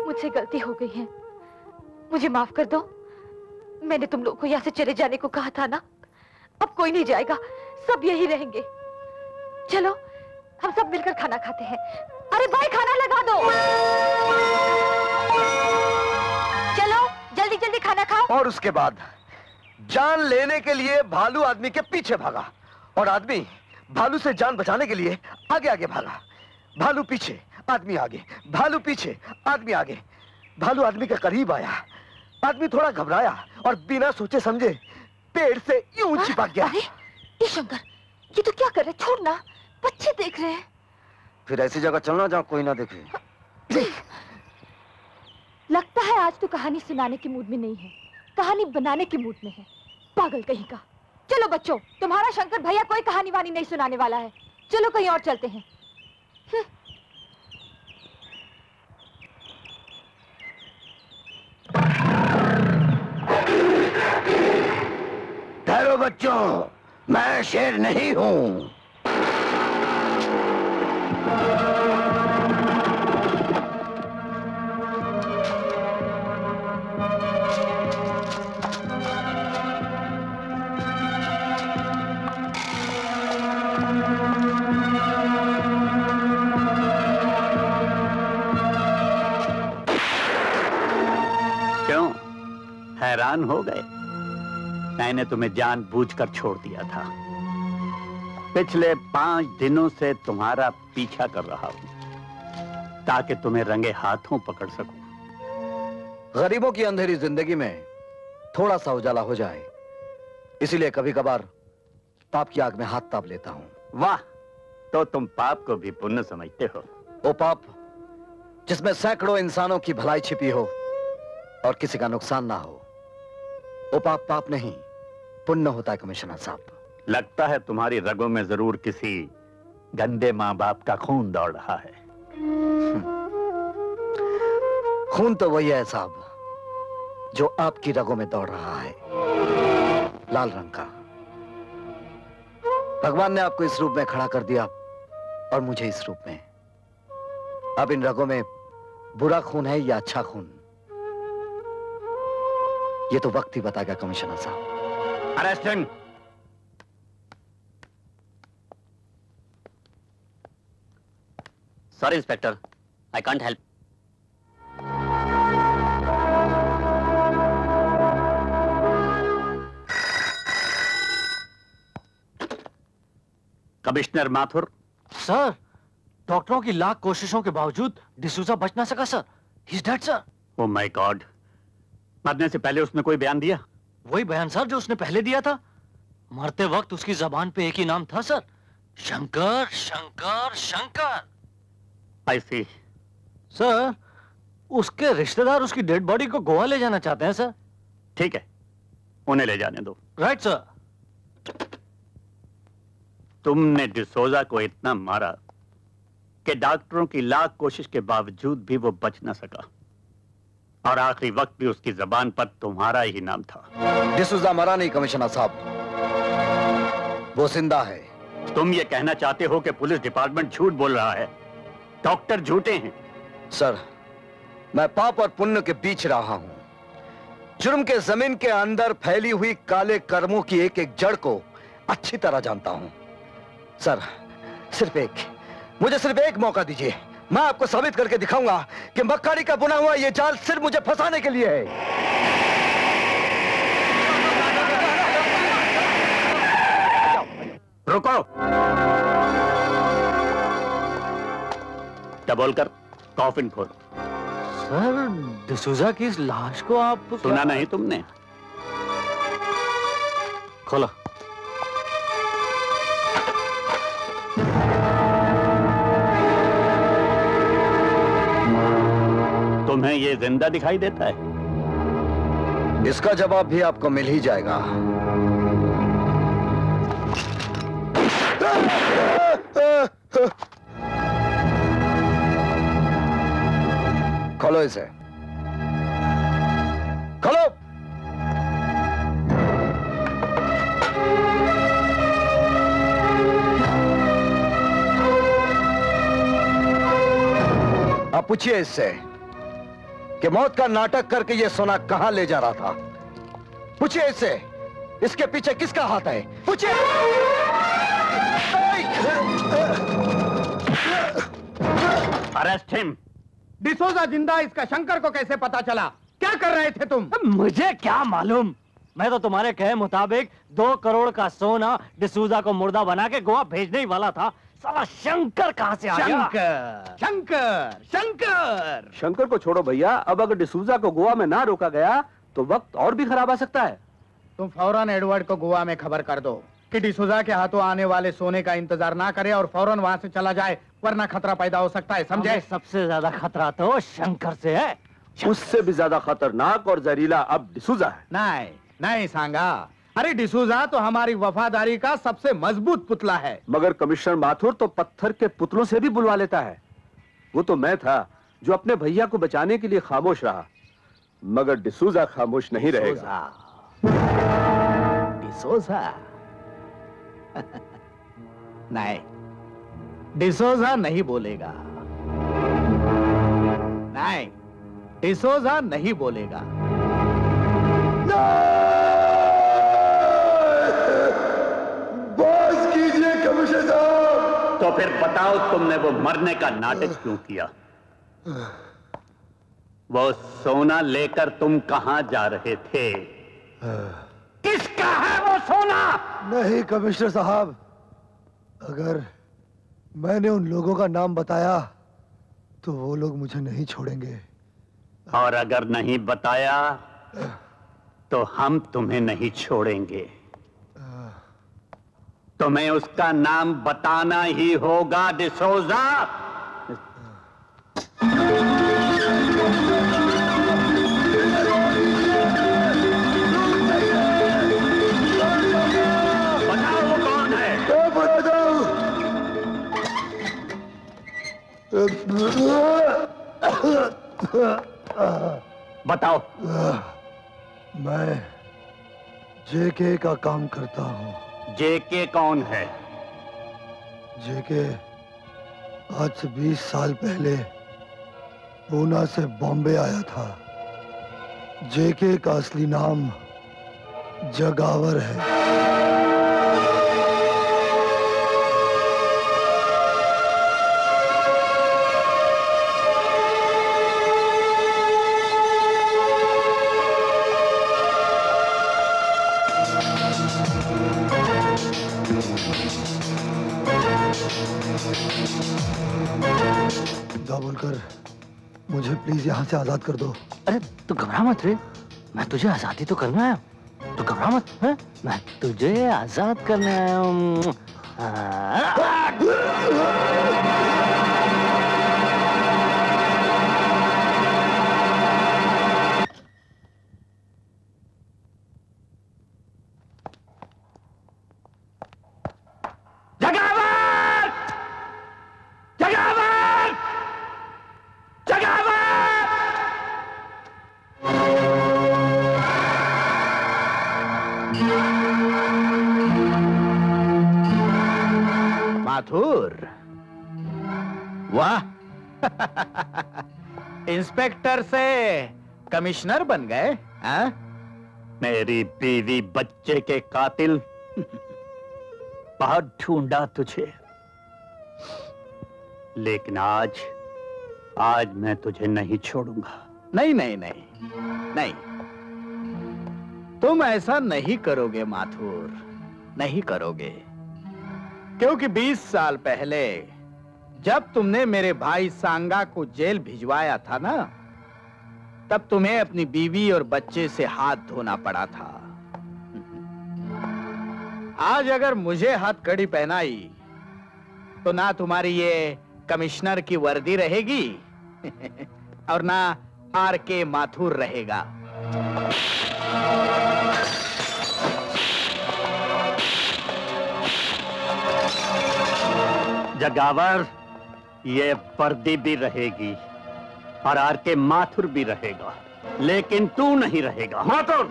मुझसे गलती हो गई है, मुझे माफ कर दो। मैंने तुम लोग को यहाँ से चले जाने को कहा था ना। अब कोई नहीं जाएगा, सब यही रहेंगे। चलो हम सब मिलकर खाना खाते हैं। अरे भाई, खाना लगा दो। चलो जल्दी जल्दी खाना खाओ। और उसके बाद जान लेने के लिए भालू आदमी के पीछे भागा, और आदमी भालू से जान बचाने के लिए आगे आगे भागा। भालू पीछे, आदमी आगे, भालू पीछे, आदमी आगे। भालू आदमी के करीब आया, आदमी थोड़ा घबराया और बिना सोचे समझे पेड़ से यूं चिपक गया। ये शंकर, ये तो क्या कर रहे? छोड़ना, बच्चे देख रहे हैं। फिर ऐसी जगह चलना जहाँ कोई ना देखे। लगता है आज तो कहानी सुनाने के मूड में नहीं है, कहानी बनाने के मूड में है। पागल कहीं का। चलो बच्चों, तुम्हारा शंकर भैया कोई कहानी वानी नहीं सुनाने वाला है। चलो कहीं और चलते हैं। ठहरो बच्चों, मैं शेर नहीं हूं। क्यों? हैरान हो गए? मैंने तुम्हें जानबूझकर छोड़ दिया था। पिछले 5 दिनों से तुम्हारा पीछा कर रहा हूं ताकि तुम्हें रंगे हाथों पकड़ सकूं। गरीबों की अंधेरी जिंदगी में थोड़ा सा उजाला हो जाए, इसीलिए कभी कभार पाप की आग में हाथ ताप लेता हूं। वाह, तो तुम पाप को भी पुण्य समझते हो? वो पाप जिसमें सैकड़ों इंसानों की भलाई छिपी हो और किसी का नुकसान ना हो, वो पाप पाप नहीं पुण्य होता है कमिश्नर साहब। लगता है तुम्हारी रगों में जरूर किसी गंदे माँ बाप का खून दौड़ रहा है। खून तो वही है साहब जो आपकी रगों में दौड़ रहा है, लाल रंग का। भगवान ने आपको इस रूप में खड़ा कर दिया और मुझे इस रूप में। अब इन रगों में बुरा खून है या अच्छा खून, ये तो वक्त ही बताएगा कमिश्नर साहब। Arrest him. Sorry inspector, I can't help. Commissioner Mathur. Sir, डॉक्टरों की लाख कोशिशों के बावजूद डिसूजा बच ना सका sir. He is dead sir. Oh my God, मरने से पहले उसने कोई बयान दिया? वही बयान सर जो उसने पहले दिया था। मरते वक्त उसकी जबान पे एक ही नाम था सर, शंकर शंकर शंकर। आई सी। सर, उसके रिश्तेदार उसकी डेड बॉडी को गोवा ले जाना चाहते हैं सर। ठीक है, उन्हें ले जाने दो। Right sir. तुमने डिसोजा को इतना मारा कि डॉक्टरों की लाख कोशिश के बावजूद भी वो बच ना सका, और आखिरी वक्त भी उसकी जबान पर तुम्हारा ही नाम था। डिसूजा मरा नहीं कमिश्नर साहब, वो जिंदा है। तुम ये कहना चाहते हो कि पुलिस डिपार्टमेंट झूठ बोल रहा है, डॉक्टर झूठे हैं? सर, मैं पाप और पुण्य के बीच रहा हूं। जुर्म के जमीन के अंदर फैली हुई काले कर्मों की एक एक जड़ को अच्छी तरह जानता हूं। सर, मुझे सिर्फ एक मौका दीजिए, मैं आपको साबित करके दिखाऊंगा कि मक्कारी का बुना हुआ यह जाल सिर्फ मुझे फंसाने के लिए है। रुको। दबोल कर कॉफिन खोल। सर, डिसूजा की इस लाश को आप सुना नहीं तुमने? खोलो। तुम्हें ये जिंदा दिखाई देता है? इसका जवाब भी आपको मिल ही जाएगा। खोलो इसे, खोलो। आप पूछिए इससे कि मौत का नाटक करके ये सोना कहां ले जा रहा था। पूछिए इससे, इसके पीछे किसका हाथ है? पूछिए। Arrest him. डिसोजा जिंदा, इसका शंकर को कैसे पता चला? क्या कर रहे थे तुम? मुझे क्या मालूम, मैं तो तुम्हारे कहे मुताबिक 2 करोड़ का सोना डिसूजा को मुर्दा बना के गोवा भेजने ही वाला था। साला शंकर कहां से आ गया? शंकर शंकर शंकर शंकर को छोड़ो भैया, अब अगर डिसूजा को गोवा में ना रोका गया तो वक्त और भी खराब आ सकता है। तुम फौरन एडवर्ड को गोवा में खबर कर दो कि डिसूजा के हाथों आने वाले सोने का इंतजार ना करे और फौरन वहां से चला जाए, वरना खतरा पैदा हो सकता है, समझे? सबसे ज्यादा खतरा तो शंकर से है। उससे भी ज्यादा खतरनाक और जहरीला अब डिसूजा है। नहीं नहीं सांगा, अरे डिसूजा तो हमारी वफादारी का सबसे मजबूत पुतला है। मगर कमिश्नर माथुर तो पत्थर के पुतलों से भी बुलवा लेता है। वो तो मैं था जो अपने भैया को बचाने के लिए खामोश रहा, मगर डिसूजा खामोश नहीं रहेगा। डिसूजा नहीं, डिसूजा नहीं बोलेगा। नहीं, डिसूजा नहीं बोलेगा। बस कीजिए कमिश्नर साहब। तो फिर बताओ, तुमने वो मरने का नाटक क्यों किया? वो सोना लेकर तुम कहां जा रहे थे? किसका है वो सोना? नहीं कमिश्नर साहब, अगर मैंने उन लोगों का नाम बताया तो वो लोग मुझे नहीं छोड़ेंगे। और अगर नहीं बताया तो हम तुम्हें नहीं छोड़ेंगे। तुम्हें उसका नाम बताना ही होगा डिसोजा। बताओ वो कौन है? बताओ। मैं जेके का काम करता हूँ। जेके कौन है? जेके आज से 20 साल पहले पूना से बॉम्बे आया था। जेके का असली नाम जगावर है। बोलकर मुझे प्लीज यहाँ से आजाद कर दो। अरे तू घबरा मत रे, मैं तुझे आजादी तो करने आया हूँ। तू घबरा मत है? मैं तुझे आजाद करने आया हूँ। माथुर, वाह इंस्पेक्टर से कमिश्नर बन गए? मेरी बीवी बच्चे के कातिल, बहुत ढूंढा तुझे, लेकिन आज मैं तुझे नहीं छोड़ूंगा। नहीं नहीं नहीं नहीं, तुम ऐसा नहीं करोगे माथुर, नहीं करोगे। क्योंकि 20 साल पहले जब तुमने मेरे भाई सांगा को जेल भिजवाया था ना, तब तुम्हें अपनी बीवी और बच्चे से हाथ धोना पड़ा था। आज अगर मुझे हथकड़ी पहनाई तो ना तुम्हारी ये कमिश्नर की वर्दी रहेगी और ना आर.के. माथुर रहेगा। जगावर, ये वर्दी भी रहेगी और आर.के. माथुर भी रहेगा, लेकिन तू नहीं रहेगा। माथुर!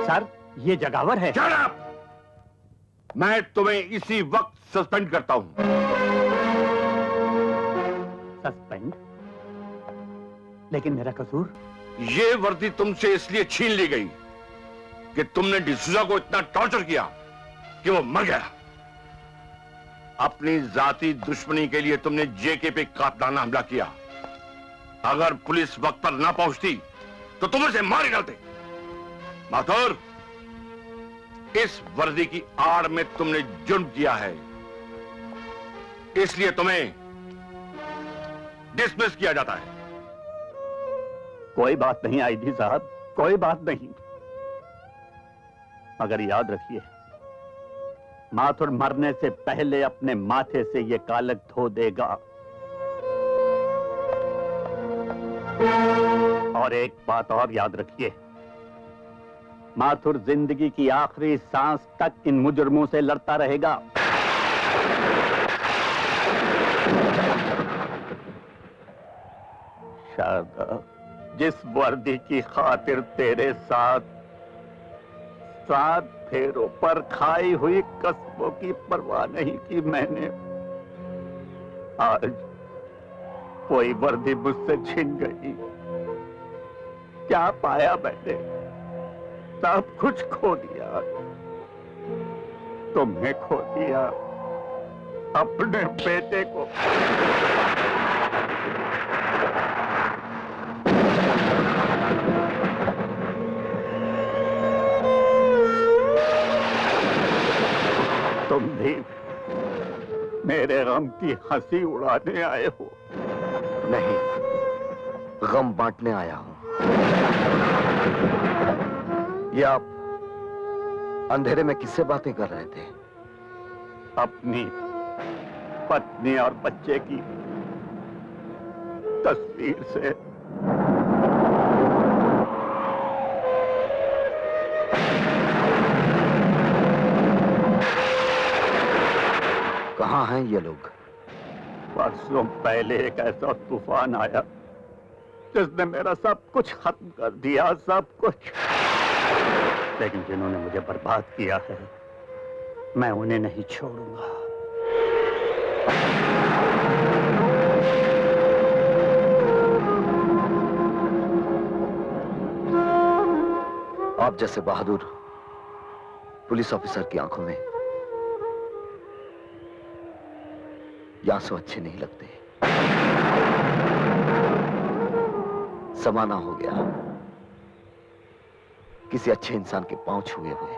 सर, ये जगावर है। Shut up! मैं तुम्हें इसी वक्त सस्पेंड करता हूं। सस्पेंड? लेकिन मेरा कसूर? ये वर्दी तुमसे इसलिए छीन ली गई कि तुमने डिसूजा को इतना टॉर्चर किया कि वो मर गया। अपनी जाती दुश्मनी के लिए तुमने जेके पे कातलाना हमला किया। अगर पुलिस वक्त पर ना पहुंचती तो तुम उसे मार डालते। माथुर, इस वर्दी की आड़ में तुमने जुर्म किया है, इसलिए तुम्हें डिसमिस किया जाता है। कोई बात नहीं आईजी साहब, कोई बात नहीं, मगर याद रखिए, माथुर मरने से पहले अपने माथे से ये कालक धो देगा। और एक बात और याद रखिए, माथुर जिंदगी की आखिरी सांस तक इन मुजरमों से लड़ता रहेगा। शारदा, जिस वर्दी की खातिर तेरे साथ 7 फेरों पर खाई हुई कसमों की परवाह नहीं की मैंने, आज कोई वर्दी मुझसे छिन गई। क्या पाया मैंने? सब कुछ खो दिया। तुम्हें खो दिया, अपने बेटे को। तुम भी मेरे गम की हंसी उड़ाने आए हो? नहीं, गम बांटने आया हूं। ये आप अंधेरे में किससे बातें कर रहे थे? अपनी पत्नी और बच्चे की तस्वीर से। कहां हैं ये लोग? परसों पहले एक ऐसा तूफान आया जिसने मेरा सब कुछ खत्म कर दिया, सब कुछ। लेकिन जिन्होंने मुझे बर्बाद किया है, मैं उन्हें नहीं छोड़ूंगा। आप जैसे बहादुर पुलिस ऑफिसर की आंखों में ये आंसू अच्छे नहीं लगते। समाना हो गया किसी अच्छे इंसान के पांव छुए हुए।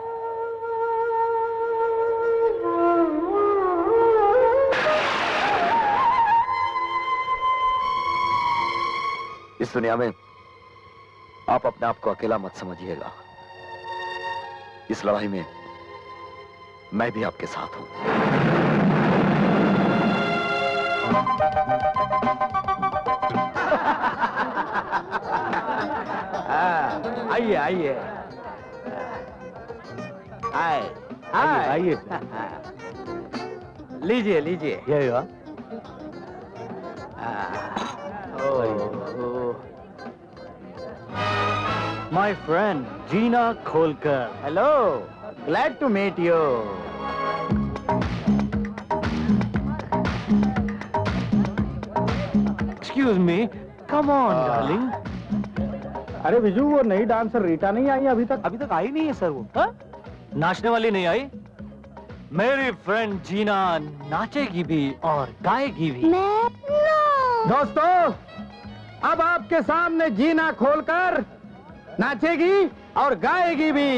इस दुनिया में आप अपने आप को अकेला मत समझिएगा। इस लड़ाई में मैं भी आपके साथ हूं। आइए आइए आइए आइए लीजिए लीजिए। ये My friend Gina Kholkar. Hello, glad to meet you. Excuse me, come on, darling. अरे विजू, वो नई डांसर रीटा नहीं आई अभी तक? अभी तक आई नहीं है सर वो। हा? नाचने वाली नहीं आई? मेरी फ्रेंड जीना नाचेगी भी और गाएगी भी। दोस्तों, अब आपके सामने जीना खोलकर नाचेगी और गाएगी भी।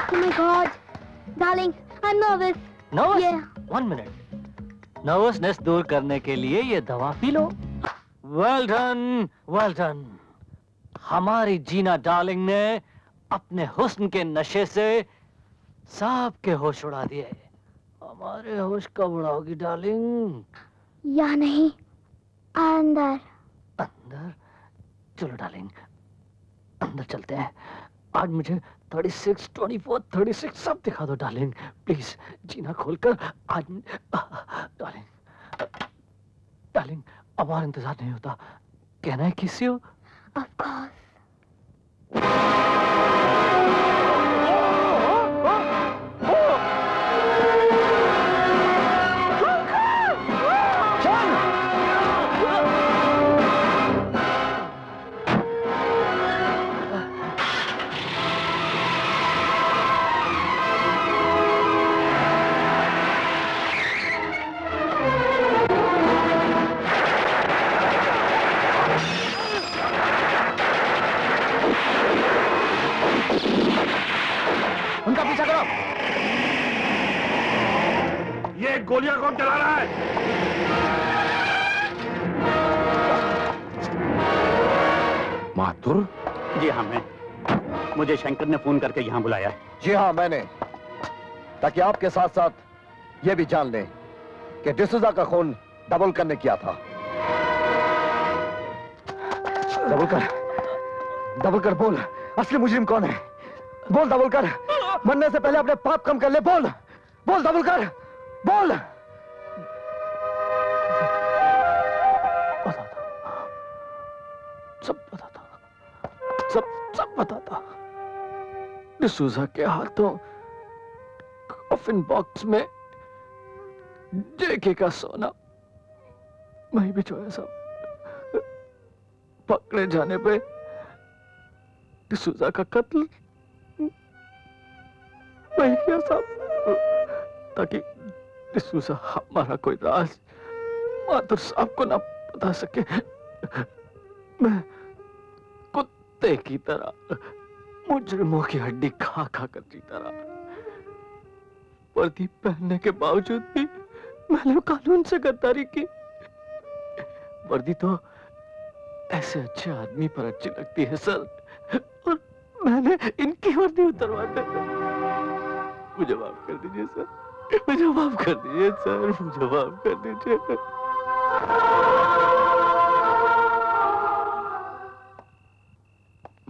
Oh my God, darling, I'm nervous. Nervous? Yeah. 1 minute. नर्वसनेस दूर करने के लिए ये दवा पी लो। Well done, well done. हमारी जीना डार्लिंग ने अपने हुस्न के नशे से सबके होश उड़ा दिए। हमारे होश कब उड़ाओगी डार्लिंग? या नहीं, अंदर। अंदर? चलो डार्लिंग, अंदर चलते हैं। आज मुझे 36, 24, 36 सब दिखा दो डार्लिंग, प्लीज। जीना खोलकर आज। डार्लिंग, डार्लिंग, अब और इंतजार नहीं होता। कहना है किसी हो? Of course. उनका पीछा करो। ये गोलियां कौन चला रहा है? माथुर? जी हाँ, मैं। मुझे शंकर ने फोन करके यहाँ बुलाया है। जी हाँ, मैंने, ताकि आपके साथ साथ ये भी जान लें कि डिसूजा का खून दबोलकर ने किया था। दबोलकर बोल, असली मुजरिम कौन है? बोल दबोलकर, मरने से पहले अपने पाप कम कर ले। बोल बोल दबोलकर, बोल। सब बताता, सब बताता। डिसूजा के हाथों कॉफिन बॉक्स में जेके का सोना वहीं भिजवाया सब। पकड़े जाने पे डिसूजा का कत्ल वही किया सब, ताकि डिसूजा हमारा कोई राज माथुर साहब को ना बता सके। मैं कुत्ते की तरह मुजरिमों की हड्डी खा खा कर जीता रहा। वर्दी पहनने के बावजूद भी मैंने कानून से गद्दारी की। वर्दी तो ऐसे अच्छे आदमी पर अच्छी लगती है सर, और मैंने इनकी वर्दी उतरवा दी। मुझे माफ कर दीजिए सर, मुझे माफ कर दीजिए सर, मुझे माफ कर दीजिए।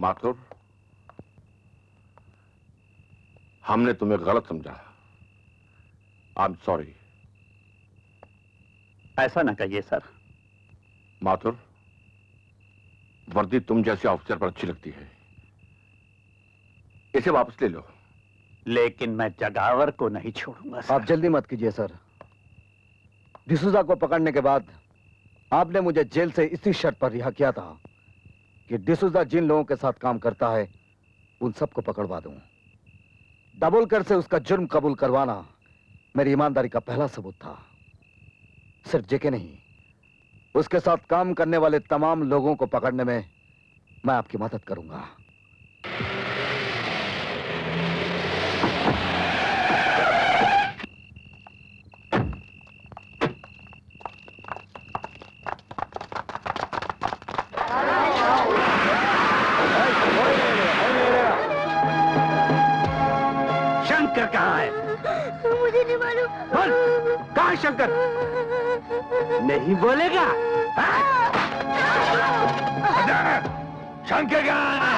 माथुर, हमने तुम्हें गलत समझा। I am sorry. ऐसा ना कहिए सर। माथुर, वर्दी तुम जैसे ऑफिसर पर अच्छी लगती है, इसे वापस ले लो। लेकिन मैं जगावर को नहीं छोड़ूंगा सर। आप जल्दी मत कीजिए सर। डिसूजा को पकड़ने के बाद आपने मुझे जेल से इसी शर्त पर रिहा किया था कि डिसूजा जिन लोगों के साथ काम करता है उन सबको पकड़वा दूं। दाभोलकर से उसका जुर्म कबूल करवाना मेरी ईमानदारी का पहला सबूत था। सिर्फ जेके नहीं, उसके साथ काम करने वाले तमाम लोगों को पकड़ने में मैं आपकी मदद करूंगा। शंकर कहाँ है? मुझे नहीं मालूम। बोल, कहाँ है शंकर? नहीं बोलेगा? शंकर कहाँ है?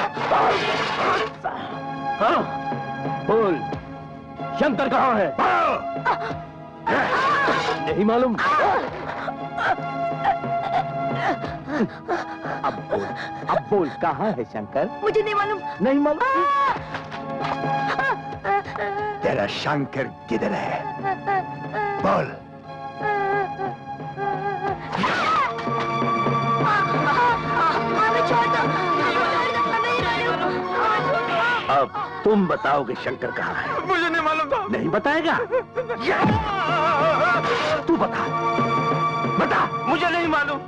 हाँ, बोल, शंकर कहाँ है? नहीं मालूम। अब बोल कहाँ है शंकर? मुझे नहीं मालूम। नहीं मालूम? तेरा शंकर किधर है? बोल। अब तुम बताओगे शंकर कहाँ है? मुझे नहीं मालूम था। नहीं बताएगा? तू बता, बता। मुझे नहीं मालूम।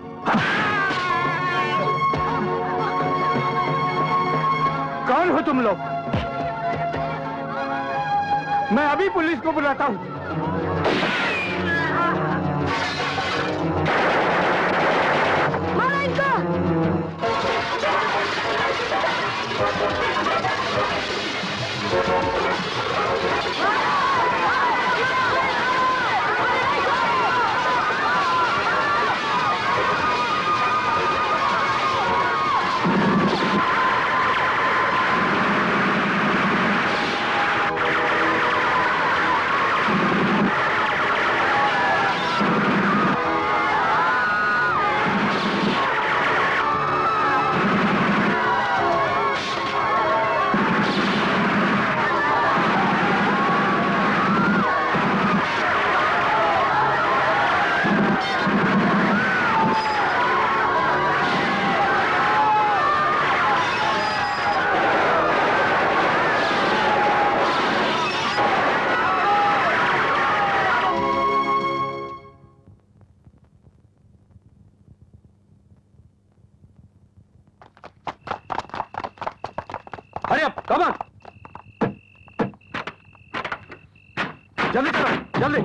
कौन हो तुम लोग? मैं अभी पुलिस को बुलाता हूँ। मारो इनको। Hurry up, come on. जल्दी करो, जल्दी।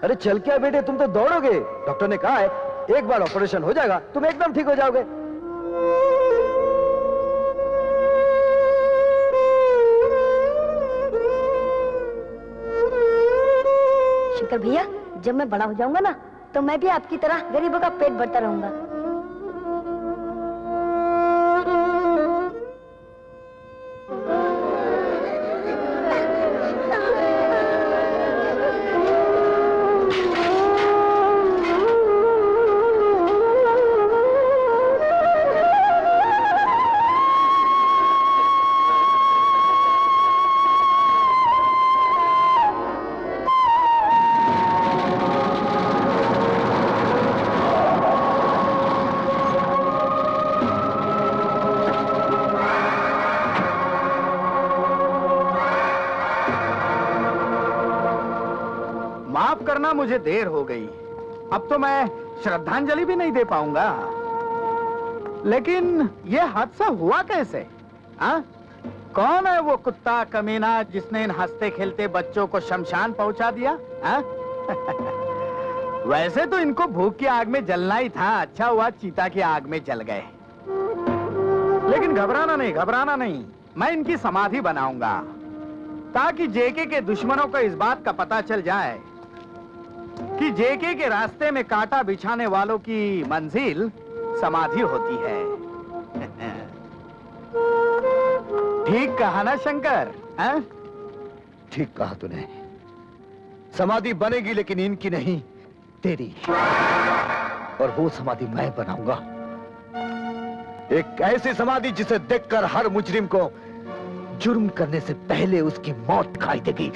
अरे चल क्या बेटे, तुम तो दौड़ोगे। डॉक्टर ने कहा है एक बार ऑपरेशन हो जाएगा तुम एकदम ठीक हो जाओगे। शंकर भैया, जब मैं बड़ा हो जाऊंगा ना तो मैं भी आपकी तरह गरीबों का पेट भरता रहूंगा। मुझे देर हो गई, अब तो मैं श्रद्धांजलि भी नहीं दे पाऊंगा। लेकिन ये हादसा हुआ कैसे? कौन है वो कुत्ता कमीना जिसने इन हंसते खेलते बच्चों को शमशान पहुंचा दिया? वैसे तो इनको भूख की आग में जलना ही था, अच्छा हुआ चीता की आग में जल गए। लेकिन घबराना नहीं, घबराना नहीं, मैं इनकी समाधि बनाऊंगा ताकि जेके के दुश्मनों को इस बात का पता चल जाए कि जेके के रास्ते में कांटा बिछाने वालों की मंजिल समाधि होती है। ठीक कहा ना शंकर? ठीक कहा तूने। समाधि बनेगी लेकिन इनकी नहीं, तेरी। और वो समाधि मैं बनाऊंगा, एक ऐसी समाधि जिसे देखकर हर मुजरिम को जुर्म करने से पहले उसकी मौत दिखाई देगी।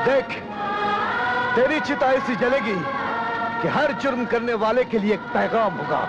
देख, तेरी चिता ऐसी जलेगी कि हर जुर्म करने वाले के लिए एक पैगाम होगा।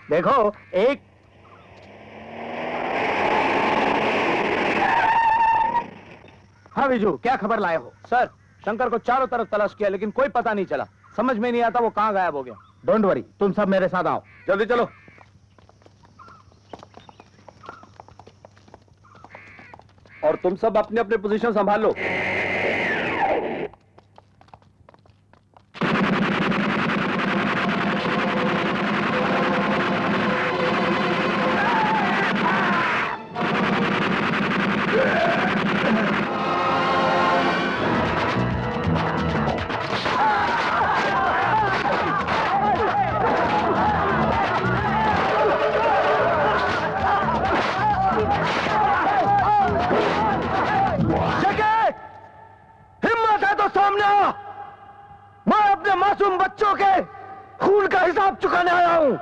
देखो एक हाँ विजू, क्या खबर लाए हो? सर, शंकर को चारों तरफ तलाश किया लेकिन कोई पता नहीं चला। समझ में नहीं आता वो कहां गायब हो गया। डोंट वरी, तुम सब मेरे साथ आओ, जल्दी चलो। और तुम सब अपने अपने पोजीशन संभाल लो। बच्चों के खून का हिसाब चुकाने आया हूं।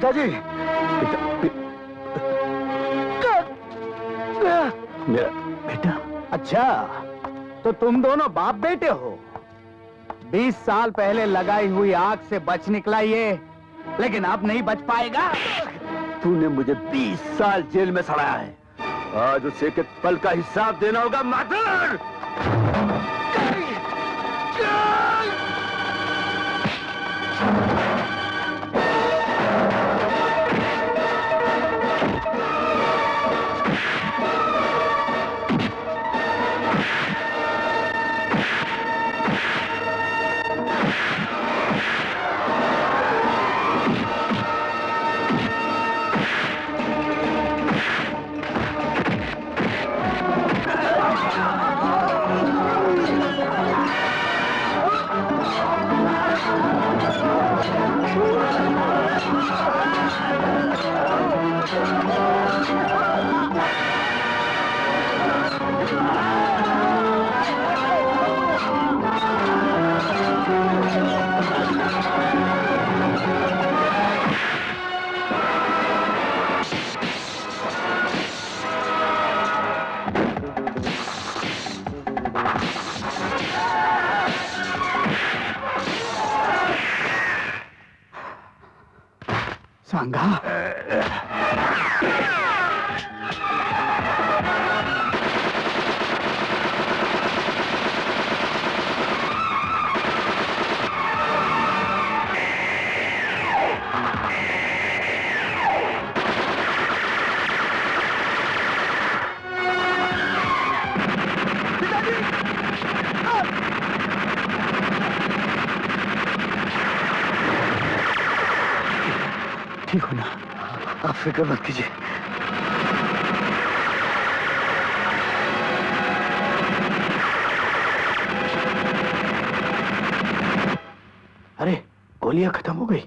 पिताजी मेरा बेटा। अच्छा, तो तुम दोनों बाप बेटे हो। 20 साल पहले लगाई हुई आग से बच निकला ये, लेकिन अब नहीं बच पाएगा। तूने मुझे 20 साल जेल में सड़ाया है, आज उसे के पल का हिसाब देना होगा माधुर। सांगा, ठीक हो ना? आप फिक्र मत कीजिए। अरे गोलियां खत्म हो गई।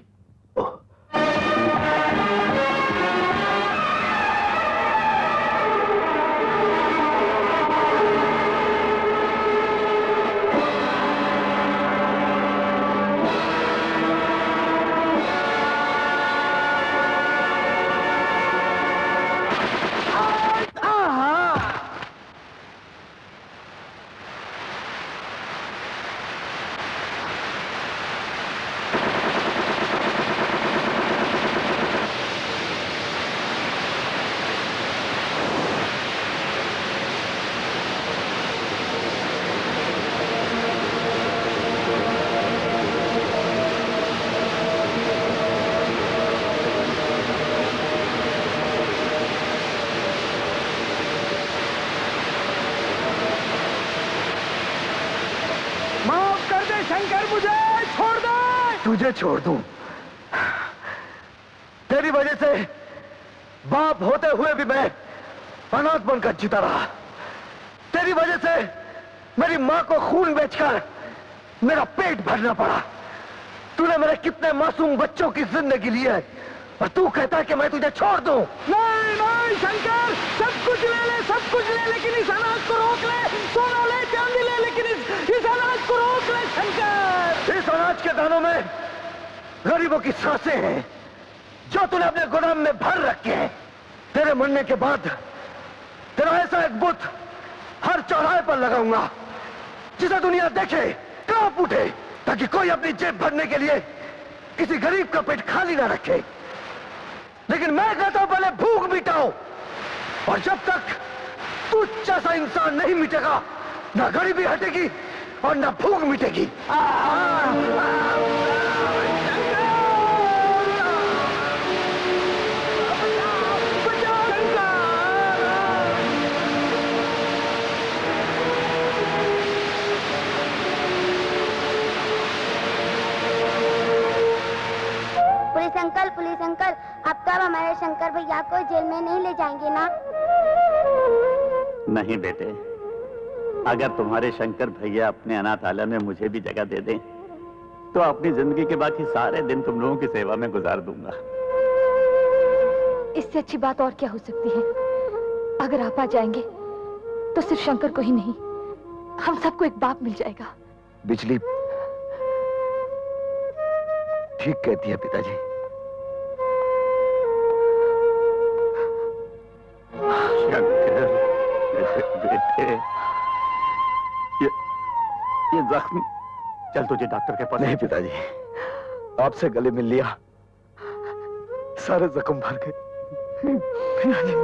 तुझे छोड़ दूं? तेरी वजह से बाप होते हुए भी मैं अनाथ बनकर जीता रहा। तेरी वजह से मेरी मां को खून बेचकर मेरा पेट भरना पड़ा। तूने मेरे कितने मासूम बच्चों की जिंदगी ली है और तू कहता है कि मैं तुझे छोड़ दूं? नहीं नहीं शंकर, सब कुछ ले ले, सब कुछ ले, लेकिन इस अनाज को रोक ले। सोना ले, चांदी ले, लेकिन इस अनाज को रोक ले शंकर। इस अनाज के दानों में गरीबों की सांसें हैं जो तूने अपने गोदाम में भर रखे हैं। तेरे मरने के बाद तेरा ऐसा एक बुत हर चौराहे पर लगाऊंगा जिसे दुनिया देखे, कांप उठे, ताकि कोई अपनी जेब भरने के लिए किसी गरीब का पेट खाली ना रखे। लेकिन मैं कहता हूं पहले भूख मिटाओ, और जब तक तू जैसा इंसान नहीं मिटेगा ना गरीबी हटेगी और ना भूख मिटेगी। पुलिस अंकल, अब तब हमारे शंकर भैया को जेल में नहीं ले जाएंगे ना? नहीं बेटे, अगर तुम्हारे शंकर भैया अपने अनाथालय में मुझे भी जगह दे दें तो अपनी जिंदगी के बाकी सारे दिन तुम लोगों की सेवा में गुजार दूंगा। इससे अच्छी बात और क्या हो सकती है? अगर आप आ जाएंगे तो सिर्फ शंकर को ही नहीं, हम सबको एक बाप मिल जाएगा। बिजली ठीक कहती है पिताजी। ये जख्म। चल तुझे डॉक्टर के पास। नहीं पिताजी, आपसे गले मिल लिया, सारे जख्म भर गए। पिताजी